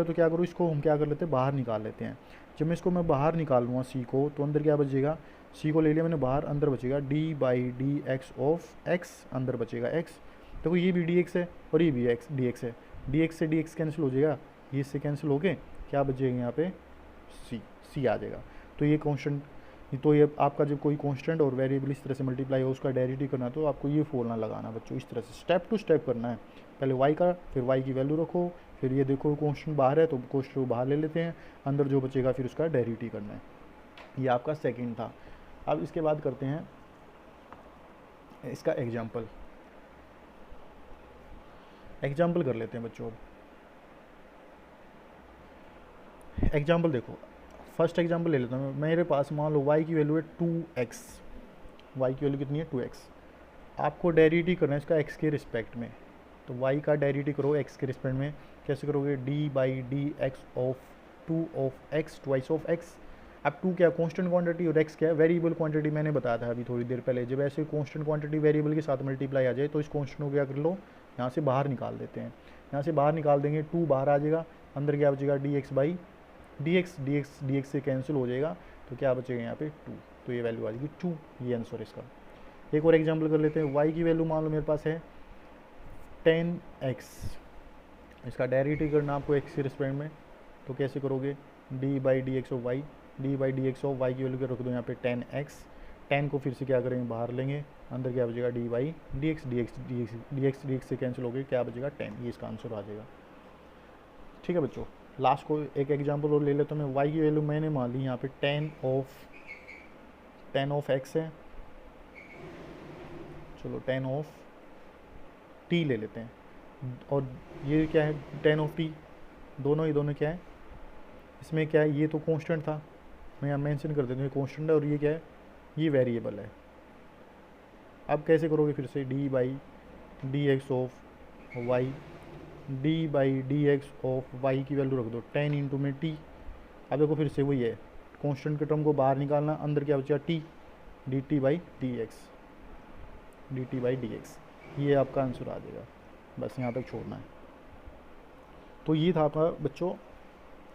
तो क्या करो, इसको हम क्या कर लेते हैं, बाहर निकाल लेते हैं। जब मैं इसको मैं बाहर निकाल लूँगा सी को, तो अंदर क्या बचेगा, सी को ले लिया मैंने बाहर, अंदर बचेगा D by D X of x, अंदर बचेगा एक्स। देखो ये भी डी एक्स है और ये भी एक्स डी एक्स है, डी एक्स से डी एक्स कैंसिल हो जाएगा, ये इससे कैंसिल हो गए, क्या बचेगा यहाँ पे, सी आ जाएगा। तो ये कांस्टेंट, तो ये आपका जब कोई कांस्टेंट और वेरिएबल इस तरह से मल्टीप्लाई हो, उसका डेरिवेटिव करना, तो आपको ये फॉर्मूला लगाना बच्चों, इस तरह से स्टेप टू स्टेप करना है। पहले y का, फिर y की वैल्यू रखो, फिर ये देखो कांस्टेंट बाहर है तो कांस्टेंट को बाहर ले लेते हैं, अंदर जो बचेगा फिर उसका डेरिवेटिव करना है। ये आपका सेकेंड था। अब इसके बाद करते हैं इसका एग्जाम्पल कर लेते हैं बच्चों। एग्जाम्पल देखो, फर्स्ट एग्जाम्पल ले लेता हूँ। मेरे पास मान लो y की वैल्यू है 2x, y की वैल्यू कितनी है 2x, आपको डेरिवेटिव करना है इसका x के रिस्पेक्ट में, तो y का डेरिवेटिव करो x के रिस्पेक्ट में, कैसे करोगे, d by D X of 2 of x twice of x। अब 2 क्या कांस्टेंट क्वांटिटी और x क्या है वेरिएबल क्वांटिटी, मैंने बताया था अभी थोड़ी देर पहले। जब ऐसे कांस्टेंट क्वांटिटी वेरिएबल के साथ मल्टीप्लाई आ जाए तो इस कांस्टेंट को क्या कर लो, यहाँ से बाहर निकाल देते हैं, यहाँ से बाहर निकाल देंगे, 2 बाहर आ जाएगा, अंदर क्या बचेगा, D x by D x से कैंसिल हो जाएगा, तो क्या बचेगा यहाँ पे 2, तो ये वैल्यू आ जाएगी 2, ये आंसर इसका। एक और एग्जांपल कर लेते हैं, y की वैल्यू मान लो मेरे पास है 10x, इसका डेरिवेटिव करना आपको x के रिस्पेक्ट में, तो कैसे करोगे, d by D X of Y, D by D X of Y की वैल्यू क्या रख दो यहाँ पे 10x, 10 को फिर से क्या करेंगे बाहर लेंगे, अंदर क्या बचेगा डी बाई डी एक्स से कैंसिल हो गई, क्या बचेगा 10, ये इसका आंसर आ जाएगा। ठीक है बच्चों, लास्ट को एक एग्जांपल और ले लेता हूँ मैं। y की वैल्यू मैंने मान ली यहाँ पे 10 ऑफ x है, चलो 10 ऑफ t ले लेते हैं, और ये क्या है, 10 दोनों ही दोनों क्या है, इसमें क्या है, ये तो कांस्टेंट था, मैं यहाँ मेंशन कर देता हूँ, ये कांस्टेंट है और ये क्या है, ये वेरिएबल है। अब कैसे करोगे, फिर से D by D X of Y, D by D X of Y की वैल्यू रख दो 10 इंटू में टी। अब देखो फिर से वही है, कांस्टेंट के टर्म को बाहर निकालना, अंदर क्या बचा T, D T by D X, D T by D x, ये आपका आंसर आ जाएगा। बस यहाँ तक छोड़ना है। तो ये था आपका बच्चों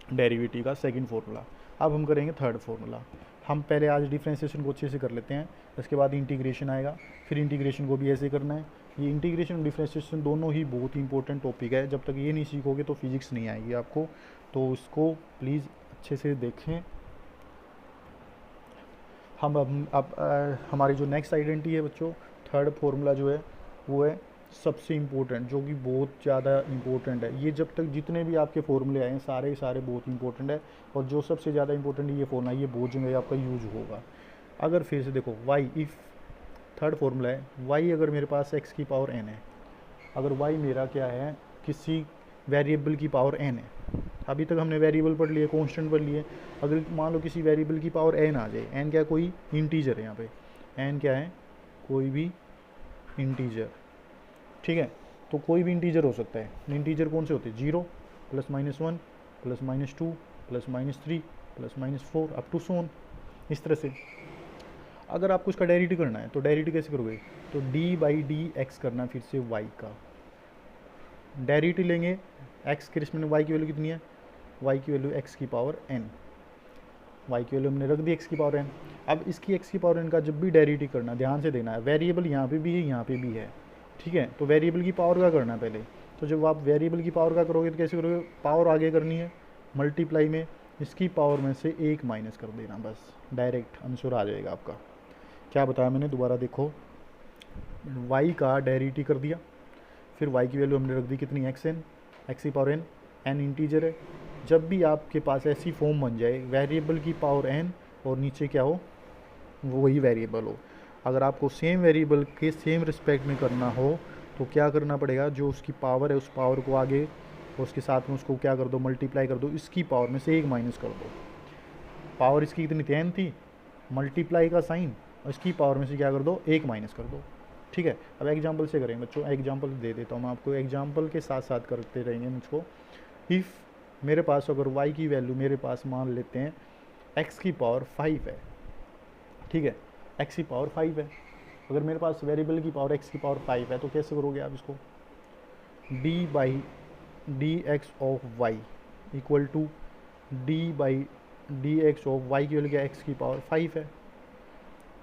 डेरिवेटिव का सेकंड फार्मूला। अब हम करेंगे थर्ड फार्मूला। हम पहले आज डिफ्रेंशिएशन को अच्छे से कर लेते हैं, इसके बाद इंटीग्रेशन आएगा, फिर इंटीग्रेशन को भी ऐसे करना है। ये इंटीग्रेशन और डिफ्रेंशिएशन दोनों ही बहुत ही इंपॉर्टेंट टॉपिक है, जब तक ये नहीं सीखोगे तो फिजिक्स नहीं आएगी आपको, तो इसको प्लीज़ अच्छे से देखें। अब हमारी जो नेक्स्ट आइडेंटिटी है बच्चों, थर्ड फार्मूला जो है वो है सबसे इम्पोर्टेंट, जो कि बहुत ज़्यादा इम्पोर्टेंट है। ये जब तक जितने भी आपके फॉर्मूले आए हैं सारे सारे बहुत इंपॉर्टेंट है, और जो सबसे ज़्यादा इंपॉर्टेंट ये फॉर्मूला, ये बहुत जगह आपका यूज होगा। अगर फिर से देखो y, इफ़ थर्ड फार्मूला है y, अगर मेरे पास x की पावर n है, अगर y मेरा क्या है, किसी वेरिएबल की पावर n है, अभी तक हमने वेरिएबल पढ़ लिए, कांस्टेंट पढ़ लिए, अगर मान लो किसी वेरिएबल की पावर n आ जाए, n क्या, कोई इंटीजर है, यहाँ पे n क्या है, कोई भी इंटीजर, ठीक है। तो कोई भी इंटीजर हो सकता है, इंटीजर कौन से होते हैं, 0 +-1 +-2 +-3 +-4 अप टू सोन, इस तरह से। अगर आपको इसका डेरिवेटिव करना है तो डेरिवेटिव कैसे करोगे, तो डी बाई डी एक्स करना, फिर से y का डेरिवेटिव लेंगे, x के रिस्पेक्ट में y की वैल्यू कितनी है, y की वैल्यू x की पावर n, y की वैल्यू हमने रख दी x की पावर n। अब इसकी x की पावर n का जब भी डेरिवेटिव करना, ध्यान से देना है, वेरिएबल यहाँ पे भी है, यहाँ पे भी है, ठीक है। तो वेरिएबल की पावर का करना है पहले, तो जब आप वेरिएबल की पावर का करोगे तो कैसे करोगे, पावर आगे करनी है, मल्टीप्लाई में इसकी पावर में से 1 माइनस कर देना, बस डायरेक्ट आंसर आ जाएगा आपका। क्या बताया मैंने, दोबारा देखो, y का डेरिवेटिव कर दिया, फिर y की वैल्यू हमने रख दी कितनी, x की पावर n, n इंटीजर है। जब भी आपके पास ऐसी फॉर्म बन जाए, वेरिएबल की पावर n और नीचे क्या हो, वही वेरिएबल हो, अगर आपको सेम वेरिएबल के सेम रिस्पेक्ट में करना हो तो क्या करना पड़ेगा, जो उसकी पावर है उस पावर को आगे और उसके साथ में उसको क्या कर दो, मल्टीप्लाई कर दो, इसकी पावर में से 1 माइनस कर दो। पावर इसकी कितनी 10 थी, मल्टीप्लाई का साइन, और इसकी पावर में से क्या कर दो, 1 माइनस कर दो, ठीक है। अब एग्जाम्पल से करें बच्चों, एग्जाम्पल दे देता हूँ मैं आपको, एग्जाम्पल के साथ साथ करते रहेंगे मुझको। इफ़ मेरे पास अगर y की वैल्यू मेरे पास मान लेते हैं x की पावर 5 है, ठीक है, x की पावर 5 है, अगर मेरे पास वेरिएबल की पावर x की पावर 5 है तो कैसे करोगे आप इसको, d by D X of Y equal to d by D X of Y की वैल्यू क्या, x की पावर 5 है।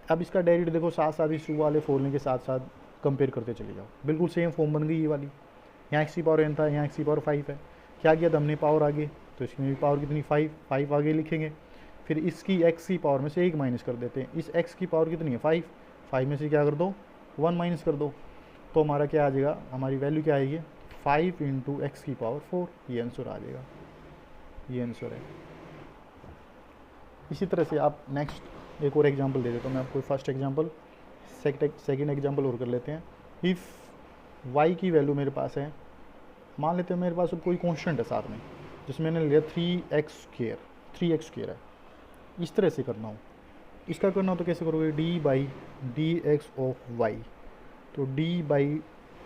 अब इसका डेरिवेटिव देखो, साथ साथ इस वाले फॉर्मूले के साथ साथ कंपेयर करते चले जाओ, बिल्कुल सेम फॉर्म बन गई ये वाली, यहाँ x की पावर n था, यहाँ x की पावर 5 है, क्या किया था हमने, पावर आगे, तो इसमें भी पावर कितनी 5 आगे लिखेंगे, फिर इसकी x की पावर में से 1 माइनस कर देते हैं, इस x की पावर कितनी है 5 में से क्या कर दो 1 माइनस कर दो, तो हमारा क्या आ जाएगा, हमारी वैल्यू क्या आएगी 5 इंटू एक्स की पावर 4, ये आंसर आ जाएगा, ये आंसर है। इसी तरह से आप नेक्स्ट एक और एग्जांपल दे देता हूँ मैं आपको, फर्स्ट एग्जांपल, सेकंड एग्जांपल और कर लेते हैं। इफ़ y की वैल्यू मेरे पास है, मान लेते हैं मेरे पास अब कोई कांस्टेंट है साथ में, जिसमें मैंने लिया 3x स्क्वायर है, इस तरह से करना हो, इसका करना हो तो कैसे करोगे, d by D X of Y, तो d by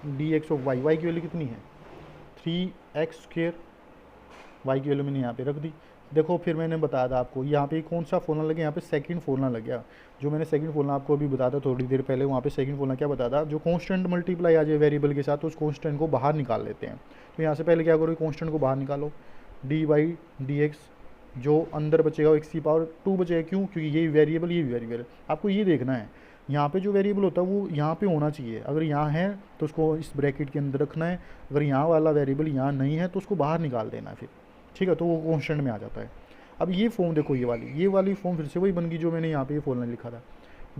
D X of Y, की वैल्यू कितनी है 3x स्क्वायर, y की वैल्यू मैंने यहाँ पे रख दी। देखो फिर मैंने बताया था आपको, यहाँ पे कौन सा फॉर्मूला लगे, यहाँ पे सेकंड फॉर्मूला लग गया, जो मैंने सेकंड फॉर्मूला आपको अभी बताया था थोड़ी देर पहले, वहाँ पे सेकंड फॉर्मूला क्या बताया था, जो कांस्टेंट मल्टीप्लाई आ जाए वेरिएबल के साथ तो उस कांस्टेंट को बाहर निकाल लेते हैं। तो यहाँ से पहले क्या करोगे, कांस्टेंट को बाहर निकालो, d बाई डी एक्स, जो अंदर बचेगा एक्स की पावर 2 बचेगा, क्यों, क्योंकि ये वेरिएबल ये वेरिएबल, आपको ये देखना है यहाँ पे जो वेरिएबल होता है वो यहाँ पे होना चाहिए, अगर यहाँ है तो उसको इस ब्रैकेट के अंदर रखना है, अगर यहाँ वाला वेरिएबल यहाँ नहीं है तो उसको बाहर निकाल देना है फिर, ठीक है, तो वो कांस्टेंट में आ जाता है। अब ये फॉर्म देखो, ये वाली फॉर्म फिर से वही बन गई जो मैंने यहाँ पे ये फॉर्मूला लिखा था,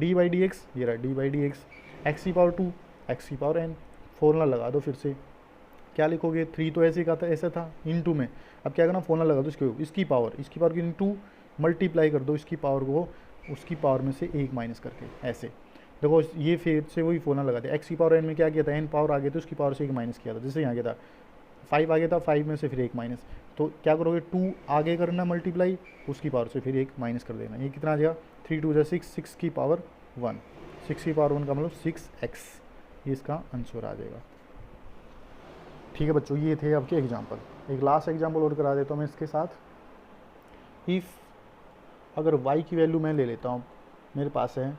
d बाई डी एक्स, ये रहा d by D x, x की पावर 2 एक्स की पावर n, फॉर्मूला लगा दो, फिर से क्या लिखोगे, 3 तो ऐसे का था, ऐसा था इनटू में, अब क्या करना, फॉर्मूला लगा दो इसकी पावर की 2 मल्टीप्लाई कर दो इसकी पावर को उसकी पावर में से 1 माइनस करके, ऐसे देखो ये फिर से वही फॉर्मूला लगाते हैं, एक्स की पावर एन में क्या किया था, एन पावर आ गया था उसकी पावर से एक माइनस किया था, जैसे यहाँ किया था 5 आ गया था, 5 में से फिर एक माइनस, तो क्या करोगे 2 आगे करना मल्टीप्लाई, उसकी पावर से फिर एक माइनस कर देना, ये कितना आ जाएगा 3 2 6, 6 की पावर 1, 6 की पावर 1 का मतलब 6x, ये इसका आंसर आ जाएगा। ठीक है बच्चों, ये थे आपके एग्जाम्पल। एक लास्ट एग्जाम्पल और करा देता हूँ मैं इसके साथ। इफ़ अगर y की वैल्यू मैं ले लेता हूँ, मेरे पास है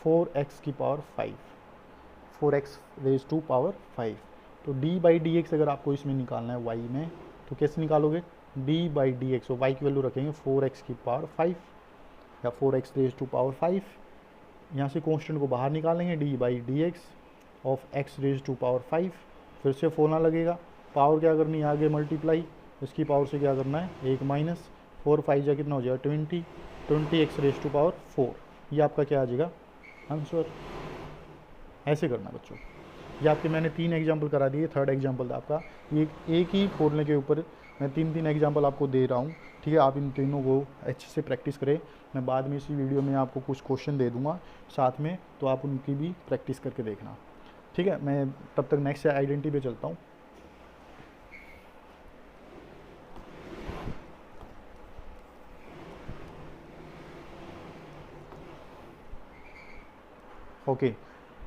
4x की power 5, 4x raise to power 5, तो d बाई डी एक्स अगर आपको इसमें निकालना है y में, तो कैसे निकालोगे, d by D X, Y की वैल्यू रखेंगे 4x की पावर 5 या 4x रेज टू पावर 5, यहाँ से कॉन्स्टेंट को बाहर निकालेंगे, d by D X of x raise to power 5, फिर से फॉर्मूला लगेगा, पावर क्या करनी है आगे मल्टीप्लाई, इसकी पावर से क्या करना है एक माइनस, 4 5 जा कितना हो जाएगा 20, 20x रेज टू पावर 4, ये आपका क्या आ जाएगा आंसर। ऐसे करना बच्चों। ये आपके मैंने 3 एग्जाम्पल करा दिए, थर्ड एग्जाम्पल था आपका, ये एक ही फॉर्मूले के ऊपर मैं 3 एग्जाम्पल आपको दे रहा हूँ। ठीक है, आप इन तीनों को अच्छे से प्रैक्टिस करें, मैं बाद में इसी वीडियो में आपको कुछ क्वेश्चन दे दूँगा साथ में, तो आप उनकी भी प्रैक्टिस करके देखना। ठीक है, मैं तब तक नेक्स्ट आइडेंटिटी पे चलता हूँ। ओके,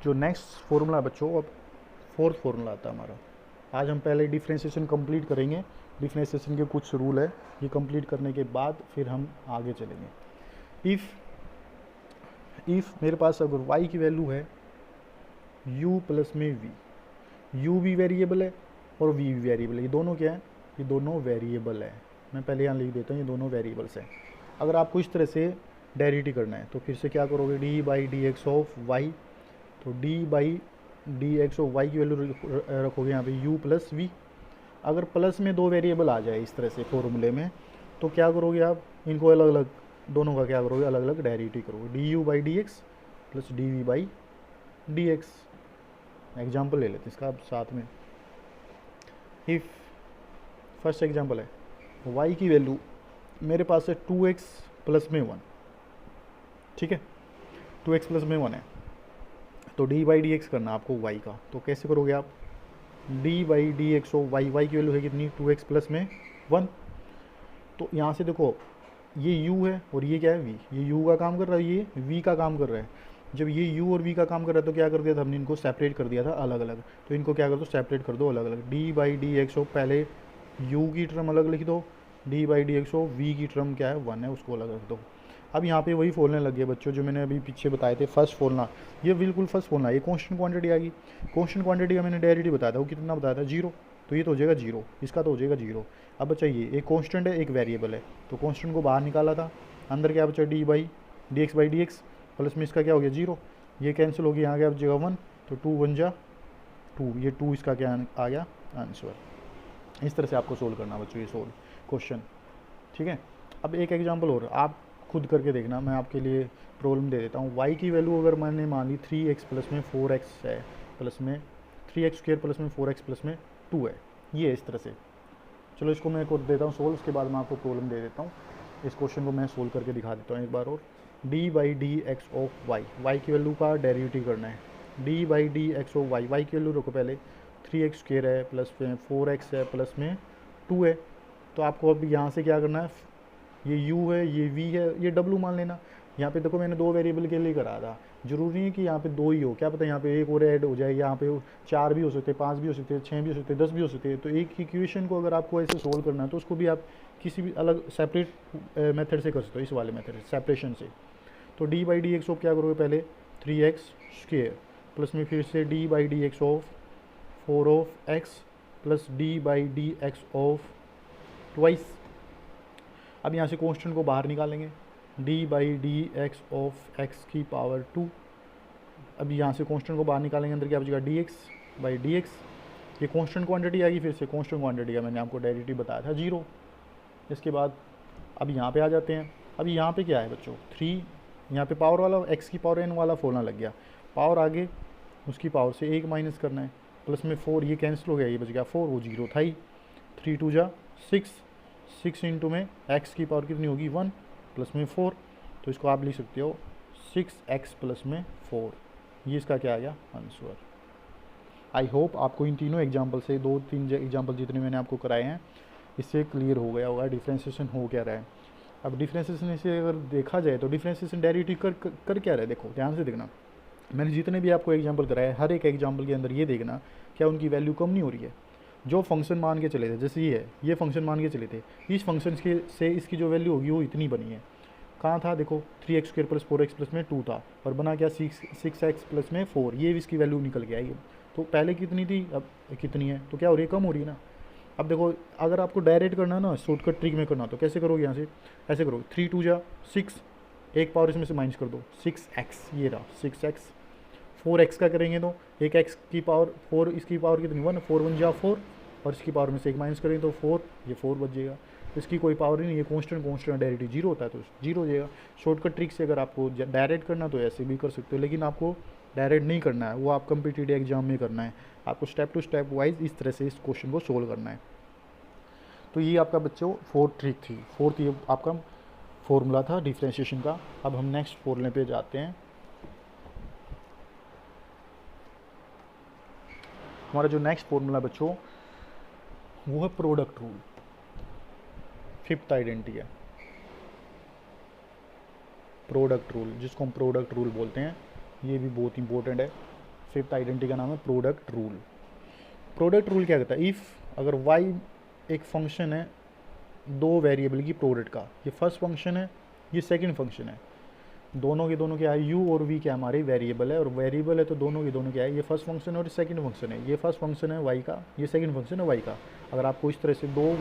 जो नेक्स्ट फॉर्मूला बच्चों, अब फोर्थ फॉर्मूला आता है हमारा। आज हम पहले डिफ्रेंशिएशन कंप्लीट करेंगे, डिफ्रेंशिएशन के कुछ रूल है, ये कंप्लीट करने के बाद फिर हम आगे चलेंगे। इफ़ मेरे पास अगर y की वैल्यू है u प्लस में v, u भी वेरिएबल है और v भी वेरिएबल है, ये दोनों क्या है, ये दोनों वेरिएबल है। मैं पहले यहाँ लिख देता हूँ, ये दोनों वेरिएबल्स हैं। अगर आपको इस तरह से डेरिवेटिव करना है तो फिर से क्या करोगे, d by D X of Y, तो d by D X of Y की वैल्यू रखोगे यहाँ पे u प्लस वी। अगर प्लस में दो वेरिएबल आ जाए इस तरह से फॉर्मूले में, तो क्या करोगे आप, इनको अलग अलग, दोनों का क्या करोगे, अलग अलग डेरिवेटिव करोगे, D U by D X plus D V by D X. Example ले लेते हैं इसका आप साथ में। इफ़ फर्स्ट एग्जाम्पल है, y की वैल्यू मेरे पास है 2x प्लस में 1, ठीक है, 2x प्लस में 1 है, तो d बाई डी एक्स करना आपको y का, तो कैसे करोगे आप, d by D X of Y, Y की वैल्यू है कितनी 2x प्लस में 1, तो यहाँ से देखो ये u है और ये क्या है v, ये u का काम कर रहा है, ये v का काम कर रहा है। जब ये u और v का काम कर रहा है तो क्या कर दिया था हमने, इनको सेपरेट कर दिया था अलग अलग, तो इनको क्या कर दो, सेपरेट कर दो अलग अलग, d by D X of, पहले u की टर्म अलग लिख दो, d by D X of v की टर्म क्या है 1 है, उसको अलग रख दो। अब यहाँ पे वही फॉर्मूले लग गए बच्चों जो मैंने अभी पीछे बताए थे, फर्स्ट फॉर्मूला, ये बिल्कुल फर्स्ट फॉर्मूला, ये कांस्टेंट क्वांटिटी आ गई। कांस्टेंट क्वांटिटी का मैंने डेरिवेटिव बताया था, वो कितना बताया था 0, तो ये तो हो जाएगा 0, इसका तो हो जाएगा 0। अब बच्चा ये एक कांस्टेंट है एक वेरिएबल है, तो कांस्टेंट को बाहर निकाला था, अंदर क्या बचा d by D x by D X, plus में इसका क्या हो गया 0, ये कैंसिल हो गया, यहाँ गया बचेगा 1, तो 2 1 जा 2, ये 2 इसका क्या आ गया आंसर। इस तरह से आपको सोल्व करना बच्चों ये सोल्व क्वेश्चन। ठीक है, अब एक एग्जांपल और आप खुद करके देखना, मैं आपके लिए प्रॉब्लम दे देता हूँ। y की वैल्यू अगर मैंने मान ली 3x प्लस में 4x है, प्लस में 3x स्क्वायर प्लस में 4x प्लस में 2 है, ये इस तरह से। चलो इसको मैं खुद देता हूँ सोल्व, उसके बाद मैं आपको प्रॉब्लम दे देता हूँ। इस क्वेश्चन को मैं सोल्व करके दिखा देता हूँ एक बार और। d by D X of Y, Y की वैल्यू का डेरिवेटिव करना है, d by D X of Y, Y की वैल्यू रखो पहले 3x स्क्वायर है प्लस में 4x है प्लस में 2 है, तो आपको अब यहाँ से क्या करना है, ये u है ये v है ये w मान लेना। यहाँ पे देखो मैंने 2 वेरिएबल के लिए करा था, जरूरी नहीं कि यहाँ पे 2 ही हो, क्या पता यहाँ पे एक और ऐड हो जाए, यहाँ पे 4 भी हो सकते हैं, 5 भी हो सकते हैं, 6 भी हो सकते हैं, 10 भी हो सकते हैं। तो एक इक्वेशन को अगर आपको ऐसे सोल्व करना है तो उसको भी आप किसी भी अलग सेपरेट मेथड से कर सकते हो, इस वाले मेथड से, सेपरेशन से। तो d by D X of क्या करोगे पहले 3x स्क्वेयर प्लस में फिर से d by D X of 4 of x plus d by D X of twice. अब यहाँ से कांस्टेंट को बाहर निकालेंगे, d by D X of x की पावर 2। अब यहाँ से कांस्टेंट को बाहर निकालेंगे, अंदर क्या बचेगा dx बाई डी एक्स, ये कांस्टेंट क्वांटिटी आएगी, फिर से कांस्टेंट क्वांटिटी का मैंने आपको डेरिवेटिव बताया था 0। इसके बाद अब यहाँ पे आ जाते हैं। अब यहाँ पे क्या है बच्चों 3, यहाँ पे पावर वाला x की पावर n वाला फॉर्मूला लग गया, पावर आगे उसकी पावर से 1 माइनस करना है, प्लस में 4, ये कैंसिल हो गया, ये बच गया 4, वो 0 था ही, 3 2 जा 6, 6 इंटू में x की पावर कितनी होगी 1 प्लस में 4, तो इसको आप लिख सकते हो 6x प्लस में 4, ये इसका क्या आ गया आंसर। आई होप आपको इन तीनों एग्जाम्पल से, 2-3 एग्जाम्पल जितने मैंने आपको कराए हैं, इससे क्लियर हो गया होगा डिफ्रेंशिएशन हो क्या रहा है। अब डिफ्रेंशिएशन से अगर देखा जाए तो डिफ्रेंशिएशन डेरिवेटिव कर क्या रहा है, देखो ध्यान से देखना। मैंने जितने भी आपको एग्जाम्पल कराए, हर एक एग्जाम्पल के अंदर ये देखना क्या उनकी वैल्यू कम नहीं हो रही है। जो फंक्शन मान के चले थे, जैसे ये है, ये फंक्शन मान के चले थे, इस फंक्शन के से इसकी जो वैल्यू होगी वो इतनी बनी है। कहाँ था देखो, 3x² प्लस 4x प्लस में 2 था, और बना क्या 6x प्लस में 4, ये इसकी वैल्यू निकल के आई। तो पहले कितनी थी, अब कितनी है, तो क्या हो रही है, कम हो रही है ना। अब देखो अगर आपको डायरेक्ट करना है ना, शॉर्टकट ट्रिक में करना, तो कैसे करोगे, यहाँ से ऐसे करोगे, 3 2 जा 6, एक पावर इसमें से माइनस कर दो, 6x, ये रहा 6x। 4x का करेंगे तो एक x की पावर 4, इसकी पावर कितनी 1, 4 1 जा 4, और इसकी पावर में से एक माइनस करेंगे तो 4, ये 4 बच जाएगा। इसकी कोई पावर ही नहीं, ये कांस्टेंट डेरिवेटिव जीरो होता है तो जीरो हो जाएगा। शॉर्टकट ट्रिक से अगर आपको डायरेक्ट करना तो ऐसे भी कर सकते हो, लेकिन आपको डायरेक्ट नहीं करना है, वो आप कम्पिटिटिव एग्जाम में करना है। आपको स्टेप टू स्टेप वाइज इस तरह से इस क्वेश्चन को सोल्व करना है। तो ये आपका बच्चों फोर्थ ट्रिक थी, फोर्थ ये आपका फॉर्मूला था डिफ्रेंशिएशन का। अब हम नेक्स्ट फॉर्मूले पे जाते हैं। हमारा जो नेक्स्ट फॉर्मूला बच्चों वो है प्रोडक्ट रूल, फिफ्थ आइडेंटिटी है प्रोडक्ट रूल, जिसको हम प्रोडक्ट रूल बोलते हैं। ये भी बहुत इंपॉर्टेंट है। फिफ्थ आइडेंटिटी का नाम है प्रोडक्ट रूल। प्रोडक्ट रूल क्या कहता है, इफ़ अगर y एक फंक्शन है दो वेरिएबल की प्रोडक्ट का, ये फर्स्ट फंक्शन है, ये सेकंड फंक्शन है, दोनों के दोनों क्या है, u और v क्या हमारे वेरिएबल है, और वेरिएबल है तो दोनों के दोनों क्या है, ये फर्स्ट फंक्शन है और सेकंड फंक्शन है। ये फर्स्ट फंक्शन है y का, ये सेकंड फंक्शन है y का। अगर आपको इस तरह से दो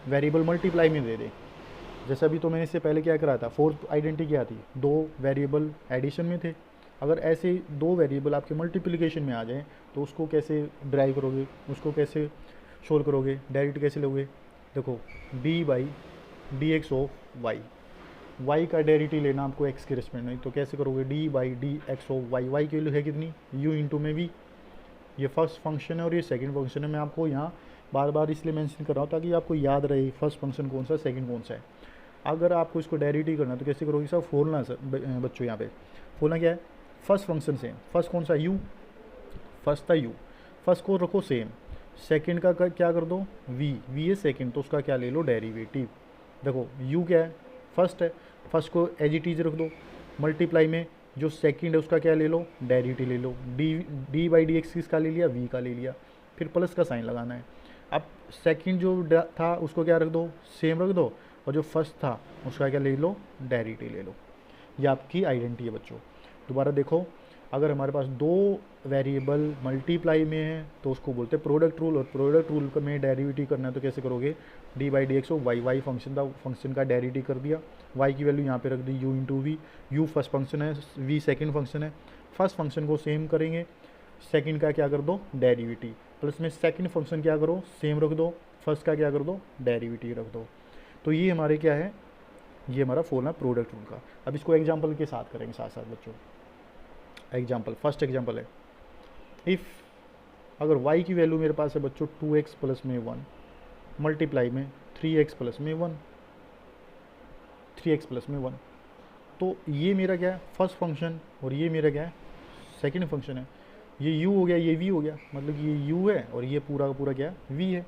वेरिएबल मल्टीप्लाई में दे दे, जैसे अभी तो मैंने इससे पहले क्या कराया था, फोर्थ आइडेंटिटी क्या थी, दो वेरिएबल एडिशन में थे। अगर ऐसे दो वेरिएबल आपके मल्टीप्लिकेशन में आ जाएँ तो उसको कैसे ड्राइव करोगे, उसको कैसे सोल्व करोगे, डायरेक्ट कैसे लोगे, देखो d/dx ऑफ y, y का डेरिवेटिव लेना आपको x के रिस्पेक्ट में, तो कैसे करोगे, d/dx ऑफ y, y की वैल्यू है कितनी, u इंटू में v। ये फर्स्ट फंक्शन है और ये सेकंड फंक्शन है। मैं आपको यहाँ बार बार इसलिए मेंशन कर रहा हूँ ताकि आपको याद रहे फर्स्ट फंक्शन कौन सा, सेकंड कौन सा है। अगर आपको इसको डेरिवेटिव करना तो कैसे करोगे, सब फॉर्मूला सर बच्चों, यहाँ पे फॉर्मूला क्या है, फर्स्ट फंक्शन सेम, फर्स्ट कौन सा u, फर्स्ट था u, फर्स्ट को रखो सेम, सेकंड का क्या कर दो v है सेकंड, तो उसका क्या ले लो डेरिवेटिव। देखो u क्या है, फर्स्ट है, फर्स्ट को एज इट इज रख दो, मल्टीप्लाई में जो सेकंड है उसका क्या ले लो डेरिवेटिव ले लो, d/dx किसका ले लिया, v का ले लिया, फिर प्लस का साइन लगाना है। अब सेकंड जो था उसको क्या रख दो, सेम रख दो, और जो फर्स्ट था उसका क्या ले लो डेरिवेटिव ले लो। ये आपकी आइडेंटिटी है बच्चों। दोबारा देखो, अगर हमारे पास दो वेरिएबल मल्टीप्लाई में है तो उसको बोलते हैं प्रोडक्ट रूल, और प्रोडक्ट रूल में डेरिवेटिव करना है तो कैसे करोगे, d/dx ऑफ y फंक्शन का डेरिवेटिव कर दिया, y की वैल्यू यहाँ पे रख दी u into V, u first function है, v सेकंड फंक्शन है, फर्स्ट फंक्शन को सेम करेंगे, सेकंड का क्या कर दो डेरिवेटिव, प्लस में सेकंड फंक्शन क्या करो सेम रख दो, फर्स्ट का क्या कर दो डेरिवेटिव रख दो। तो ये हमारे क्या है, ये हमारा फॉर्मूला प्रोडक्ट रूल का। अब इसको एग्जाम्पल के साथ करेंगे साथ साथ बच्चों। एग्जाम्पल, फर्स्ट एग्जाम्पल है, इफ़ अगर y की वैल्यू मेरे पास है बच्चों 2x प्लस में 1, मल्टीप्लाई में 3x प्लस में 1, 3x प्लस में 1, तो ये मेरा क्या है फर्स्ट फंक्शन, और ये मेरा क्या है सेकंड फंक्शन है। ये u हो गया, ये v हो गया, मतलब कि ये u है और ये पूरा का पूरा क्या है v है।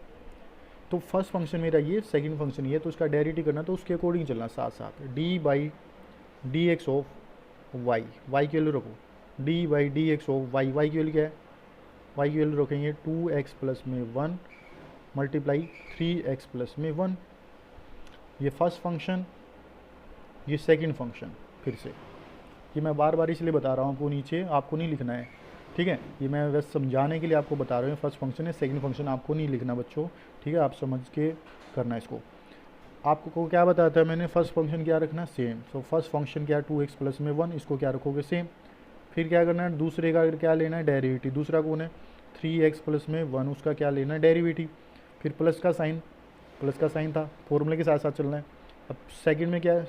तो फर्स्ट फंक्शन मेरा ये, सेकंड फंक्शन ये, तो उसका डेरिवेटिव करना तो उसके अकॉर्डिंग चलना साथ साथ, d/dx ऑफ y, y की वैल्यू रखो, d/dx ऑफ y, y की वैल्यू क्या है, y की वैल्यू रखेंगे 2x प्लस में 1 मल्टीप्लाई 3x प्लस में 1। ये फर्स्ट फंक्शन, ये सेकंड फंक्शन, फिर से ये मैं बार बार इसलिए बता रहा हूँ आपको, नीचे आपको नहीं लिखना है, ठीक है, ये मैं बस समझाने के लिए आपको बता रहा हूँ। फर्स्ट फंक्शन है, सेकंड फंक्शन आपको नहीं लिखना बच्चों, ठीक है, आप समझ के करना इसको। आपको क्या बताया था मैंने, फर्स्ट फंक्शन क्या रखना सेम, तो फर्स्ट फंक्शन क्या 2x प्लस में 1, इसको क्या रखोगे सेम, फिर क्या करना है दूसरे का क्या लेना है डेरिवेटिव, दूसरा कौन है 3x प्लस में 1, उसका क्या लेना है डेरिवेटिव, फिर प्लस का साइन था, फॉर्मूले के साथ साथ चलना है। अब सेकंड में क्या है,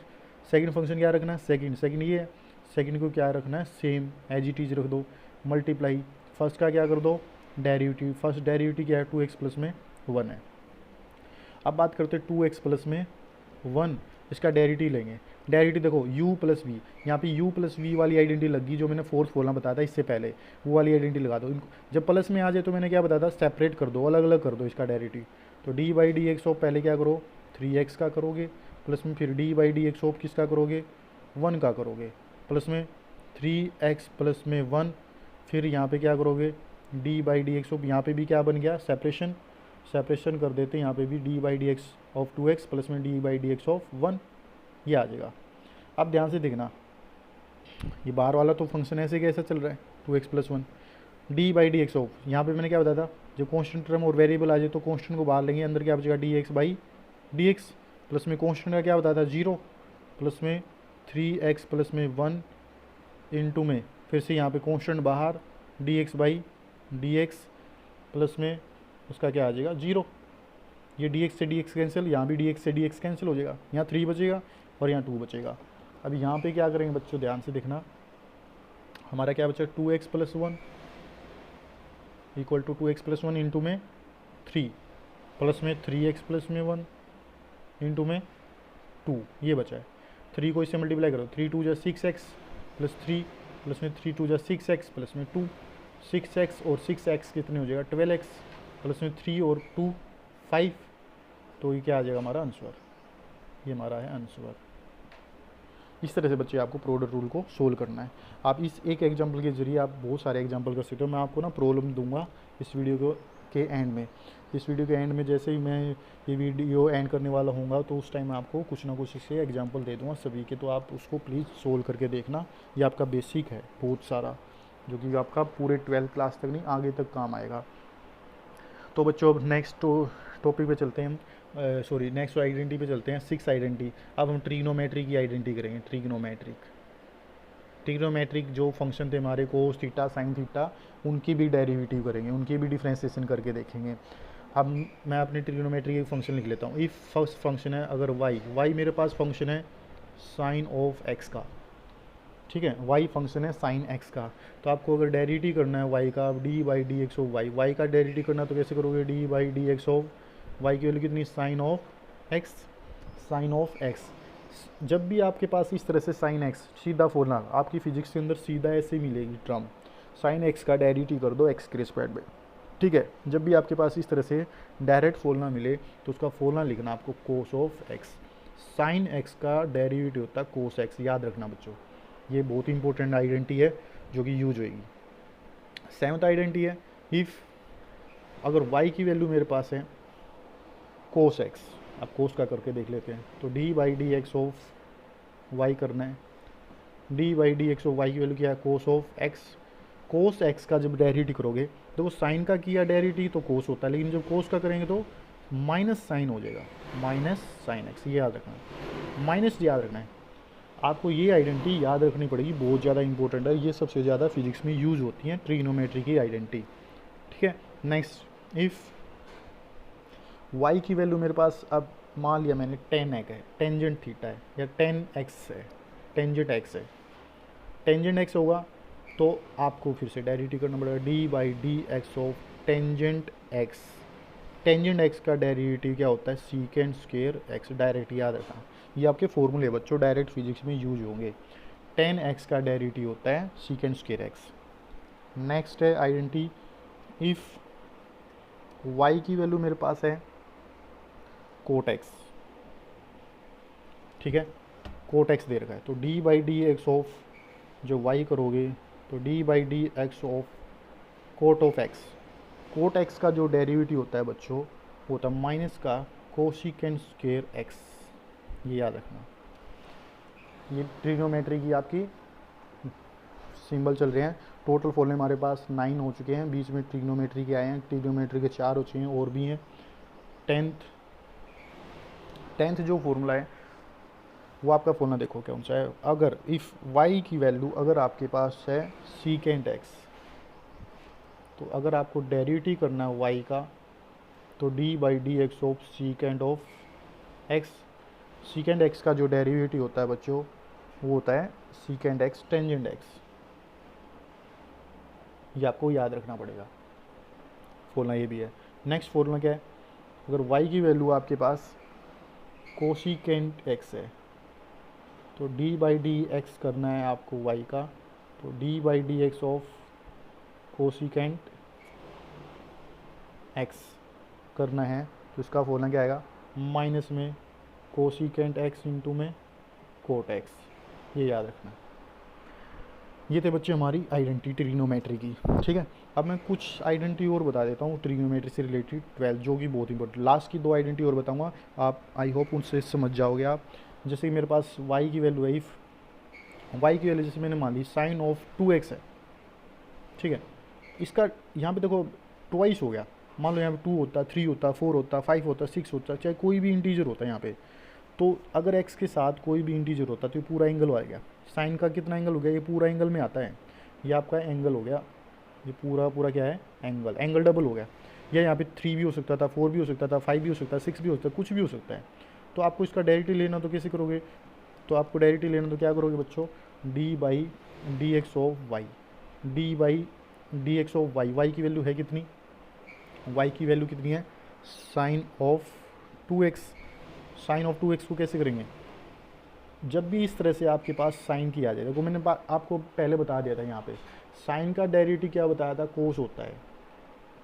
सेकंड फंक्शन क्या रखना है, सेकंड ये है, सेकंड को क्या रखना है सेम एज इट इज रख दो, मल्टीप्लाई फर्स्ट का क्या कर दो डेरिवेटिव, फर्स्ट डेरिवेटिव क्या है 2x प्लस में 1 है। अब बात करते हैं 2x प्लस में 1, इसका डेरिवेटिव लेंगे, डेरिवेटिव देखो u प्लस वी, यहाँ पे u प्लस वी वाली आइडेंटिटी लगी जो मैंने फोर्थ फॉर्मूला बताया था इससे पहले, वो वाली आइडेंटिटी लगा दो। जब प्लस में आ जाए तो मैंने क्या बताया था, सेपरेट कर दो, अलग अलग कर दो इसका डेरिवेटिव। तो D by D X of पहले क्या करो 3x का करोगे, प्लस में फिर D by D X of किसका करोगे 1 का करोगे, प्लस में 3x प्लस में 1, फिर यहाँ पे क्या करोगे D by D X of, यहाँ पे भी क्या बन गया सेपरेशन, सेपरेशन कर देते हैं यहाँ पे भी D by D X of 2x plus में D by D X of 1, ये आ जाएगा। अब ध्यान से देखना, ये बाहर वाला तो फंक्शन ऐसे कैसा चल रहा है 2x plus 1, D by D X of, यहाँ पे मैंने क्या बताया था जब कॉन्स्टेंट टर्म और वेरिएबल आ जाए तो कॉन्स्टेंट को बाहर लेंगे, अंदर क्या बचेगा D x by D X, plus में कॉन्स्टेंट का क्या बताया था 0, प्लस में 3x प्लस में 1 इंटू में फिर से यहाँ पे कॉन्स्टेंट बाहर D x by D X, plus में उसका क्या आ जाएगा 0, ये डी एक्स से डी एक्स कैंसिल, यहाँ भी डी एक्स से डी एक्स कैंसिल हो जाएगा, यहाँ 3 बचेगा और यहाँ 2 बचेगा। अब यहाँ पे क्या करेंगे बच्चों, ध्यान से देखना, हमारा क्या बचा 2x plus 1 equal to 2x plus 1 into में 3, प्लस में 3x प्लस में 1 इंटू में 2, ये बचा है। 3 को इससे मल्टीप्लाई करो, 3 2 जा 6x प्लस 3, प्लस में 3 2 जा 6x प्लस में 2, 6x और 6x कितने हो जाएगा 12x, प्लस में 3 और 2 5, तो ये क्या आ जाएगा हमारा आंसर, ये हमारा है आंसर। इस तरह से बच्चे आपको प्रोडक्ट रूल को सोल्व करना है। आप इस एक एग्जांपल के जरिए आप बहुत सारे एग्जांपल कर सकते हो। मैं आपको ना प्रॉब्लम दूंगा इस वीडियो के एंड में, इस वीडियो के एंड में जैसे ही मैं ये वीडियो एंड करने वाला हूँगा तो उस टाइम मैं आपको कुछ ना कुछ इससे एग्जांपल दे दूँगा सभी के, तो आप उसको प्लीज़ सोल्व करके देखना। ये आपका बेसिक है बहुत सारा, जो कि आपका पूरे 12th क्लास तक नहीं आगे तक काम आएगा। तो बच्चों अब नेक्स्ट टॉपिक पे चलते हैं, सॉरी नेक्स्ट आइडेंटिटी पे चलते हैं, 6 आइडेंटिटी। अब हम ट्रिग्नोमेट्री की आइडेंटिटी करेंगे। ट्रिग्नोमेट्रिक जो फंक्शन थे हमारे कोस थीटा साइन थीटा, उनकी भी डेरिवेटिव करेंगे, उनकी भी डिफ्रेंसिएशन करके देखेंगे। अब मैं अपने ट्रिग्नोमेट्री के फंक्शन लिख लेता हूँ। इफ फर्स्ट फंक्शन है अगर वाई मेरे पास फंक्शन है साइन ऑफ एक्स का, ठीक है, वाई फंक्शन है साइन एक्स का, तो आपको अगर डेरिवेटिव करना है वाई का, D by D X of Y का डेरिवेटिव करना तो कैसे करोगे, D by D X of Y की वैल्यू कितनी साइन ऑफ एक्स। जब भी आपके पास इस तरह से साइन एक्स सीधा फॉर्मूला, आपकी फिजिक्स के अंदर सीधा ऐसे मिलेगी टर्म, साइन एक्स का डेरिवेटिव कर दो एक्स के रिस्पेक्ट में, ठीक है। जब भी आपके पास इस तरह से डायरेक्ट फॉर्मूला मिले तो उसका फॉर्मूला लिखना आपको कोस ऑफ एक्स। साइन एक्स का डेरिवेटिव होता है कोस एक्स, याद रखना बच्चों, ये बहुत इंपॉर्टेंट आइडेंटिटी है जो कि यूज होएगी। 7th आइडेंटिटी है, इफ़ अगर y की वैल्यू मेरे पास है कोस एक्स, अब कोस का करके देख लेते हैं, तो D by D X of Y करना है, D by D X of Y की वैल्यू क्या है cos of X. Cos X का जब डेरिवेटिव करोगे तो वो साइन का किया डेरिवेटिव तो कोस होता है, लेकिन जब कोस का करेंगे तो माइनस साइन हो जाएगा, माइनस साइन एक्स, ये याद रखना है, माइनस याद रखना है आपको। ये आइडेंटिटी याद रखनी पड़ेगी, बहुत ज़्यादा इंपॉर्टेंट है, ये सबसे ज़्यादा फिजिक्स में यूज़ होती हैं ट्रिग्नोमेट्री की आइडेंटिटी, ठीक है। नेक्स्ट, इफ़ y की वैल्यू मेरे पास, अब मान लिया मैंने tan x है, टेंजेंट थीटा है या tan x है, टेंजेंट x है, टेंजेंट x होगा तो आपको फिर से डेरिवेटिव करना पड़ेगा D by D X of tangent x। Tangent x का डेरिवेटिव क्या होता है सीकेंड स्क्वायर x, डायरेक्ट याद रखना, ये आपके फॉर्मूले बच्चों डायरेक्ट फिजिक्स में यूज होंगे। tan x का डेरिवेटिव होता है सीकेंड स्क्वायर x। नेक्स्ट है आइडेंटिटी, इफ़ y की वैल्यू मेरे पास है कोट एक्स, ठीक है, कोट एक्स दे रखा है, तो D by D X of जो y करोगे तो D by D X of cot of X. Cot X का जो डेरिवेटिव होता है बच्चों वो होता है माइनस का कोसिकेंड स्क्वायर एक्स, ये याद रखना। ये ट्रिग्नोमेट्री की आपकी सिंबल चल रहे हैं। टोटल फॉर्मूले हमारे पास 9 हो चुके हैं, बीच में ट्रिग्नोमेट्री के आए हैं, ट्रिग्नोमेट्री के 4 हो चुके हैं और भी हैं। 10th जो फॉर्मूला है वो आपका फॉर्मूला देखो कौन सा है, अगर इफ़ y की वैल्यू अगर आपके पास है सीकेंड x, तो अगर आपको डेरिवेटिव करना है y का तो d by D X of सीकेंड of x। सीकेंड x का जो डेरिवेटिव होता है बच्चों वो होता है सीकेंड x टेंजेंट x, ये आपको याद रखना पड़ेगा, फॉर्मूला ये भी है। नेक्स्ट फॉर्मूला क्या है, अगर y की वैल्यू आपके पास कोसिकेंट x है तो डी बाई डी एक्स करना है आपको वाई का, तो D by D X of cosecant x करना है, तो इसका फॉर्मूला क्या आएगा, माइनस में कोसिकेंट एक्स इंटू में कोट एक्स, ये याद रखना है। ये थे बच्चे हमारी आइडेंटिटी ट्रिग्नोमेट्री की। ठीक है, अब मैं कुछ आइडेंटिटी और बता देता हूँ ट्रिग्नोमेट्री से रिलेटेड 12, जो कि बहुत इंपॉर्टेंट। लास्ट की 2 आइडेंटिटी और बताऊँगा, आप आई होप उनसे समझ जाओगे आप। जैसे कि मेरे पास y की वैल्यू है, y की वैल्यू जैसे मैंने मान ली साइन ऑफ 2x है। ठीक है, इसका यहाँ पे देखो ट्वाइस हो गया, मान लो यहाँ पे 2 होता, 3 होता, 4 होता, 5 होता, 6 होता, चाहे कोई भी इंटीजर होता है यहाँ पे। तो अगर x के साथ कोई भी इंटीजर होता तो ये पूरा एंगल आ गया। साइन का कितना एंगल हो गया, ये पूरा एंगल में आता है, ये आपका एंगल हो गया, ये पूरा पूरा क्या है, एंगल, एंगल डबल हो गया। या यहाँ पे 3 भी हो सकता था, 4 भी हो सकता था, 5 भी हो सकता है, 6 भी हो सकता है, कुछ भी हो सकता है। तो आपको इसका डायरेक्टली लेना तो कैसे करोगे, तो आपको डायरेक्टली लेना तो क्या करोगे बच्चों, D by D X of Y, D by D X of Y, Y की वैल्यू है कितनी, वाई की वैल्यू कितनी है, sine of 2x। Sign of 2x को कैसे करेंगे, जब भी इस तरह से आपके पास साइन की आ जाए, देखो मैंने आपको पहले बता दिया था, यहाँ पे साइन का डेरिवेटिव क्या बताया था, कोस होता है।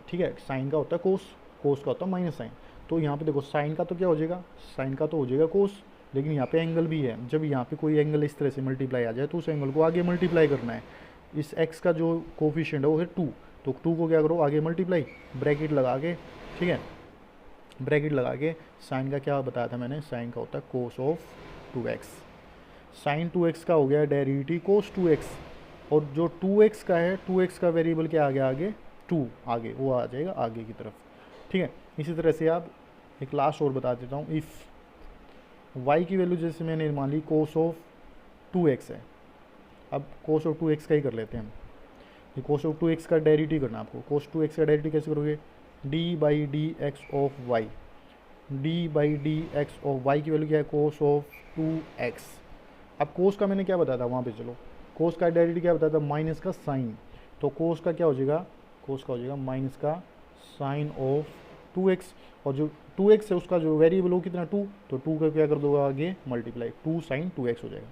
ठीक है, साइन का होता है कोस, कोस का होता है माइनस साइन। तो यहाँ पे देखो साइन का तो क्या हो जाएगा, साइन का तो हो जाएगा कोस, लेकिन यहाँ पे एंगल भी है। जब यहाँ पे कोई एंगल इस तरह से मल्टीप्लाई आ जाए तो उस एंगल को आगे मल्टीप्लाई करना है। इस x का जो कोफिशिएंट है वो है 2, तो 2 को क्या करो आगे मल्टीप्लाई, ब्रैकेट लगा के। ठीक है, ब्रैकेट लगा के साइन का क्या बताया था मैंने, साइन का होता है cos of 2x। Sign 2x का हो गया डेरिवेटिव कोस 2x, और जो 2x का है, 2x का वेरिएबल क्या आ गया आगे, 2 आगे, वो आ जाएगा आगे की तरफ। ठीक है, इसी तरह से आप एक लास्ट और बता देता हूँ, इफ़ y की वैल्यू जैसे मैंने मान ली कोस ऑफ 2x है, अब कोस ऑफ 2x का ही कर लेते हैं हम। ये कोस ऑफ 2x का डेरिवेटिव करना है आपको। कोस 2x का डेरिवेटिव कैसे करोगे, D by D X of Y, D by D X of Y की वैल्यू क्या है, कोस ऑफ 2x। अब कोस का मैंने क्या बताया था वहाँ पे, चलो कोस का डेरिवेटिव क्या बताया था, माइनस का साइन, तो कोस का क्या हो जाएगा, कोस का हो जाएगा माइनस का साइन ऑफ 2x, और जो 2x है उसका जो वेरिएबल हो कितना 2, तो 2 का क्या कर दोगे आगे मल्टीप्लाई, 2 साइन 2x हो जाएगा।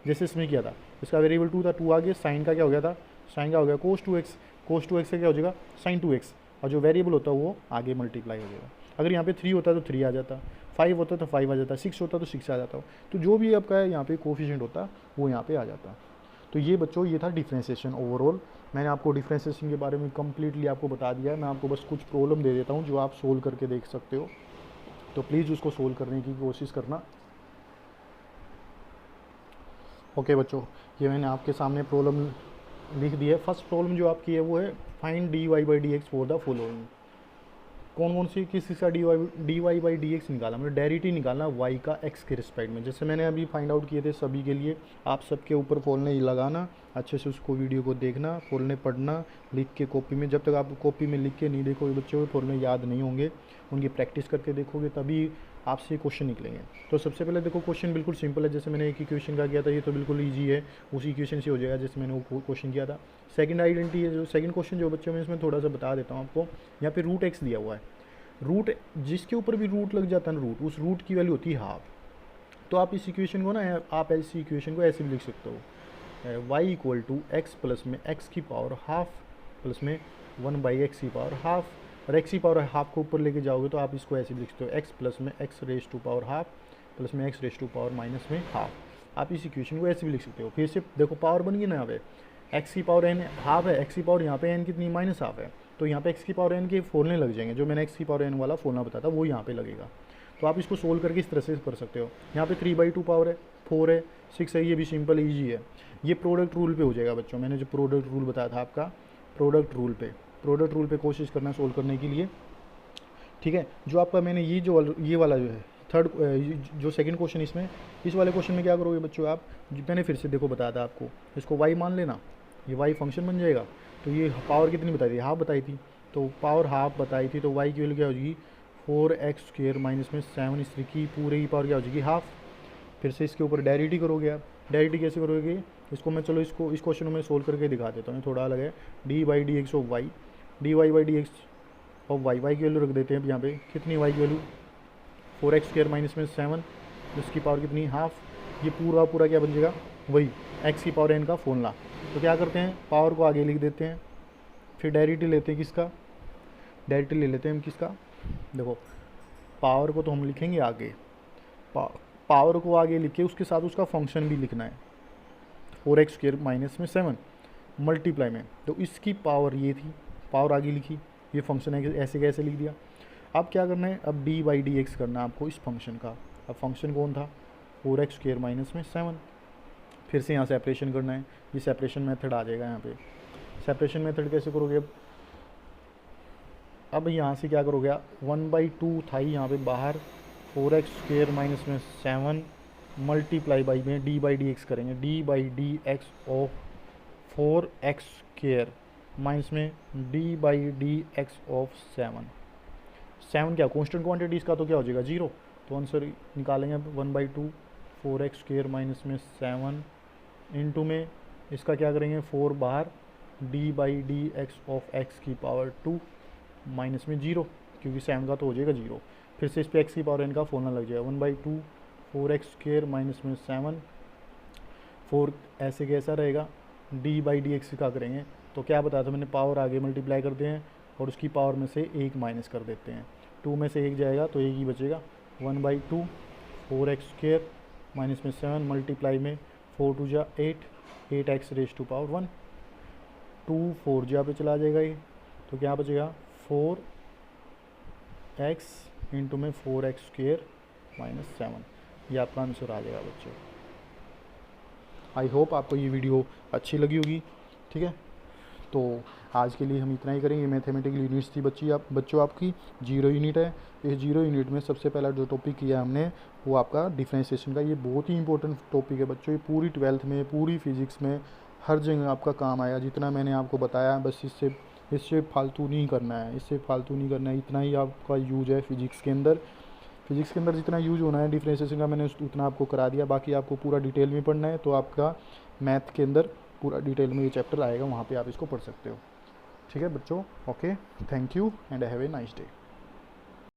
जैसे इसमें किया था, इसका वेरिएबल 2 था, 2 आगे, साइन का क्या हो गया था, साइन का हो गया कोस 2x, कोस 2x से क्या हो जाएगा साइन 2x, और जो वेरिएबल होता है वो आगे मल्टीप्लाई हो जाएगा। अगर यहाँ पे 3 होता तो 3 आ जाता, 5 होता तो 5 आ जाता, 6 होता तो 6 आ जाता, तो जो भी आपका यहाँ पे कोफिशिएंट होता वो यहाँ पे आ जाता। तो ये बच्चों ये था डिफ्रेंशिएशन ओवरऑल। मैंने आपको डिफ्रेंशिएशन के बारे में कम्प्लीटली आपको बता दिया है। मैं आपको बस कुछ प्रॉब्लम दे देता हूँ जो आप सोल्व करके देख सकते हो, तो प्लीज़ उसको सोल्व करने की कोशिश करना। ओके बच्चों, ये मैंने आपके सामने प्रॉब्लम लिख दी है। फर्स्ट प्रॉब्लम जो आपकी है वो है find D Y by D X for the following. कौन कौन सी किस चीज़ का D Y by D X निकाला, मतलब डेरिवेटिव निकालना वाई का एक्स के रिस्पेक्ट में। जैसे मैंने अभी फाइंड आउट किए थे सभी के लिए, आप सबके ऊपर फॉर्मूले लगाना, अच्छे से उसको वीडियो को देखना, फॉर्मूले पढ़ना, लिख के कॉपी में। जब तक आप कॉपी में लिख के नहीं देखोगे बच्चों को फॉर्मूले याद नहीं होंगे, उनकी प्रैक्टिस करके देखोगे तभी आपसे क्वेश्चन निकलेंगे। तो सबसे पहले देखो क्वेश्चन बिल्कुल सिंपल है, जैसे मैंने एक इक्वेशन का किया था, ये तो बिल्कुल ईजी है, उसी इक्वेशन से हो जाएगा जैसे मैंने वो क्वेश्चन किया था। सेकंड आइडेंटिटी है, जो सेकंड क्वेश्चन जो बच्चों में इसमें थोड़ा सा बता देता हूँ आपको। यहाँ पे रूट एक्स दिया हुआ है, रूट जिसके ऊपर भी रूट लग जाता है ना, रूट, उस रूट की वैल्यू होती है हाफ। तो आप इस इक्वेशन को ना, आप ऐसी इक्वेशन को ऐसे भी लिख सकते हो, Y equal to X plus में एक्स की पावर हाफ प्लस में 1 बाई एक्स की पावर हाफ, और एक्स की पावर हाफ को ऊपर लेके जाओगे तो आप इसको ऐसे भी लिख सकते हो, एक्स प्लस में X raise to power half plus में X raise to power minus में हाफ। आप इस इक्वेशन को ऐसे भी लिख सकते हो। फिर से देखो पावर बन गई ना, यहाँ पे एक्स की पावर एन हाफ है, एक्स की पावर यहाँ पे एन कितनी माइनस हाफ है, तो यहाँ पे एक्स की पावर एन के फॉर्मूले लग जाएंगे। जो मैंने एक्स की पावर एन वाला फॉर्मूला बताया था वो यहाँ पे लगेगा। तो आप इसको सोल्व करके इस तरह से कर सकते हो। यहाँ पे 3/2 पावर है, 4 है, 6 है, ये भी सिंपल ईजी है। ये प्रोडक्ट रूल पे हो जाएगा बच्चों, मैंने जो प्रोडक्ट रूल बताया था आपका, प्रोडक्ट रूल पे कोशिश करना सोल्व करने के लिए। ठीक है, जो आपका मैंने ये वाला जो है थर्ड जो सेकंड क्वेश्चन, इसमें इस वाले क्वेश्चन में क्या करोगे बच्चों आप, मैंने फिर से देखो बताया था आपको, इसको वाई मान लेना, ये वाई फंक्शन बन जाएगा। तो ये पावर कितनी बताई थी, हाफ बताई थी, तो पावर हाफ बताई थी, तो वाई की वैल्यू क्या हो जाएगी 4x² माइनस में 7 इस की पूरे की पावर क्या हो जाएगी हाफ। फिर से इसके ऊपर डेरिवेटिव करोगे आप, डेरिवेटिव कैसे करोगे इसको मैं, चलो इसको इस क्वेश्चन में सोल्व करके दिखा देता हूँ, थोड़ा अलग है। D by D X of Y, D Y by D X of Y, Y की वैल्यू रख देते हैं यहाँ पे, कितनी वाई की वैल्यू 4x² माइनस में 7 इसकी पावर कितनी हाफ, ये पूरा पूरा क्या बन जाएगा, वही एक्स की पावर एन का फॉर्मूला। तो क्या करते हैं, पावर को आगे लिख देते हैं, फिर डेरिवेटिव लेते हैं किसका, डेरिवेटिव ले लेते हैं हम किसका, देखो पावर को तो हम लिखेंगे आगे, पावर को आगे लिख के उसके साथ उसका फंक्शन भी लिखना है, 4x² माइनस में 7 मल्टीप्लाई में, तो इसकी पावर ये थी, पावर आगे लिखी, ये फंक्शन है ऐसे कैसे लिख दिया। अब क्या करना है, अब d/dx करना है आपको इस फंक्शन का। अब फंक्शन कौन था, 4x² माइनस में 7, फिर से यहाँ सेपरेशन करना है, ये सेपरेशन मेथड आ जाएगा यहाँ पे। सेपरेशन मेथड कैसे करोगे, अब यहाँ से क्या करोगे, 1/2 था ही यहाँ पे बाहर, 4x² माइनस में 7 मल्टीप्लाई बाई में d/dx करेंगे, d/dx ऑफ 4x² माइनस में d/dx ऑफ 7 क्या कॉन्स्टेंट क्वांटिटीज़ का, तो क्या हो जाएगा 0, तो आंसर निकालेंगे 1/2 4x² माइनस में 7 इंटू में इसका क्या करेंगे 4 बाहर, d/dx ऑफ x की पावर 2 माइनस में 0, क्योंकि 7 का तो हो जाएगा 0, फिर से इस पे x की पावर n का फॉर्मूला लग जाएगा 1/2 4x² माइनस में 7, 4 ऐसे कैसा रहेगा, d/dx का करेंगे, तो क्या बताया था मैंने, पावर आगे मल्टीप्लाई करते हैं और उसकी पावर में से 1 माइनस कर देते हैं, 2 में से 1 जाएगा तो 1 ही बचेगा, 1/2 4x² माइनस में 7 मल्टीप्लाई में 4 2 जा 8x रेज टू पावर 1, 2 4 जा पे चला जाएगा ये, तो क्या बचेगा 4x इंटू में 4x² माइनस 7, ये आपका आंसर आ जाएगा बच्चों। आई होप आपको ये वीडियो अच्छी लगी होगी, ठीक है। तो आज के लिए हम इतना ही करेंगे। मैथमेटिकल यूनिट्स थी बच्चों आपकी 0 यूनिट है। इस 0 यूनिट में सबसे पहला जो टॉपिक किया हमने वो आपका डिफरेंशिएशन का, ये बहुत ही इंपॉर्टेंट टॉपिक है बच्चों, ये पूरी 12th में, पूरी फिजिक्स में, हर जगह आपका काम आया। जितना मैंने आपको बताया बस इससे फालतू नहीं करना है, इससे फालतू नहीं करना है, इतना ही आपका यूज है फिजिक्स के अंदर। फिजिक्स के अंदर जितना यूज होना है डिफरेंशिएशन का मैंने उतना आपको करा दिया, बाकी आपको पूरा डिटेल में पढ़ना है तो आपका मैथ के अंदर पूरा डिटेल में ये चैप्टर आएगा, वहाँ पे आप इसको पढ़ सकते हो। ठीक है बच्चों, okay, thank you and have a nice day.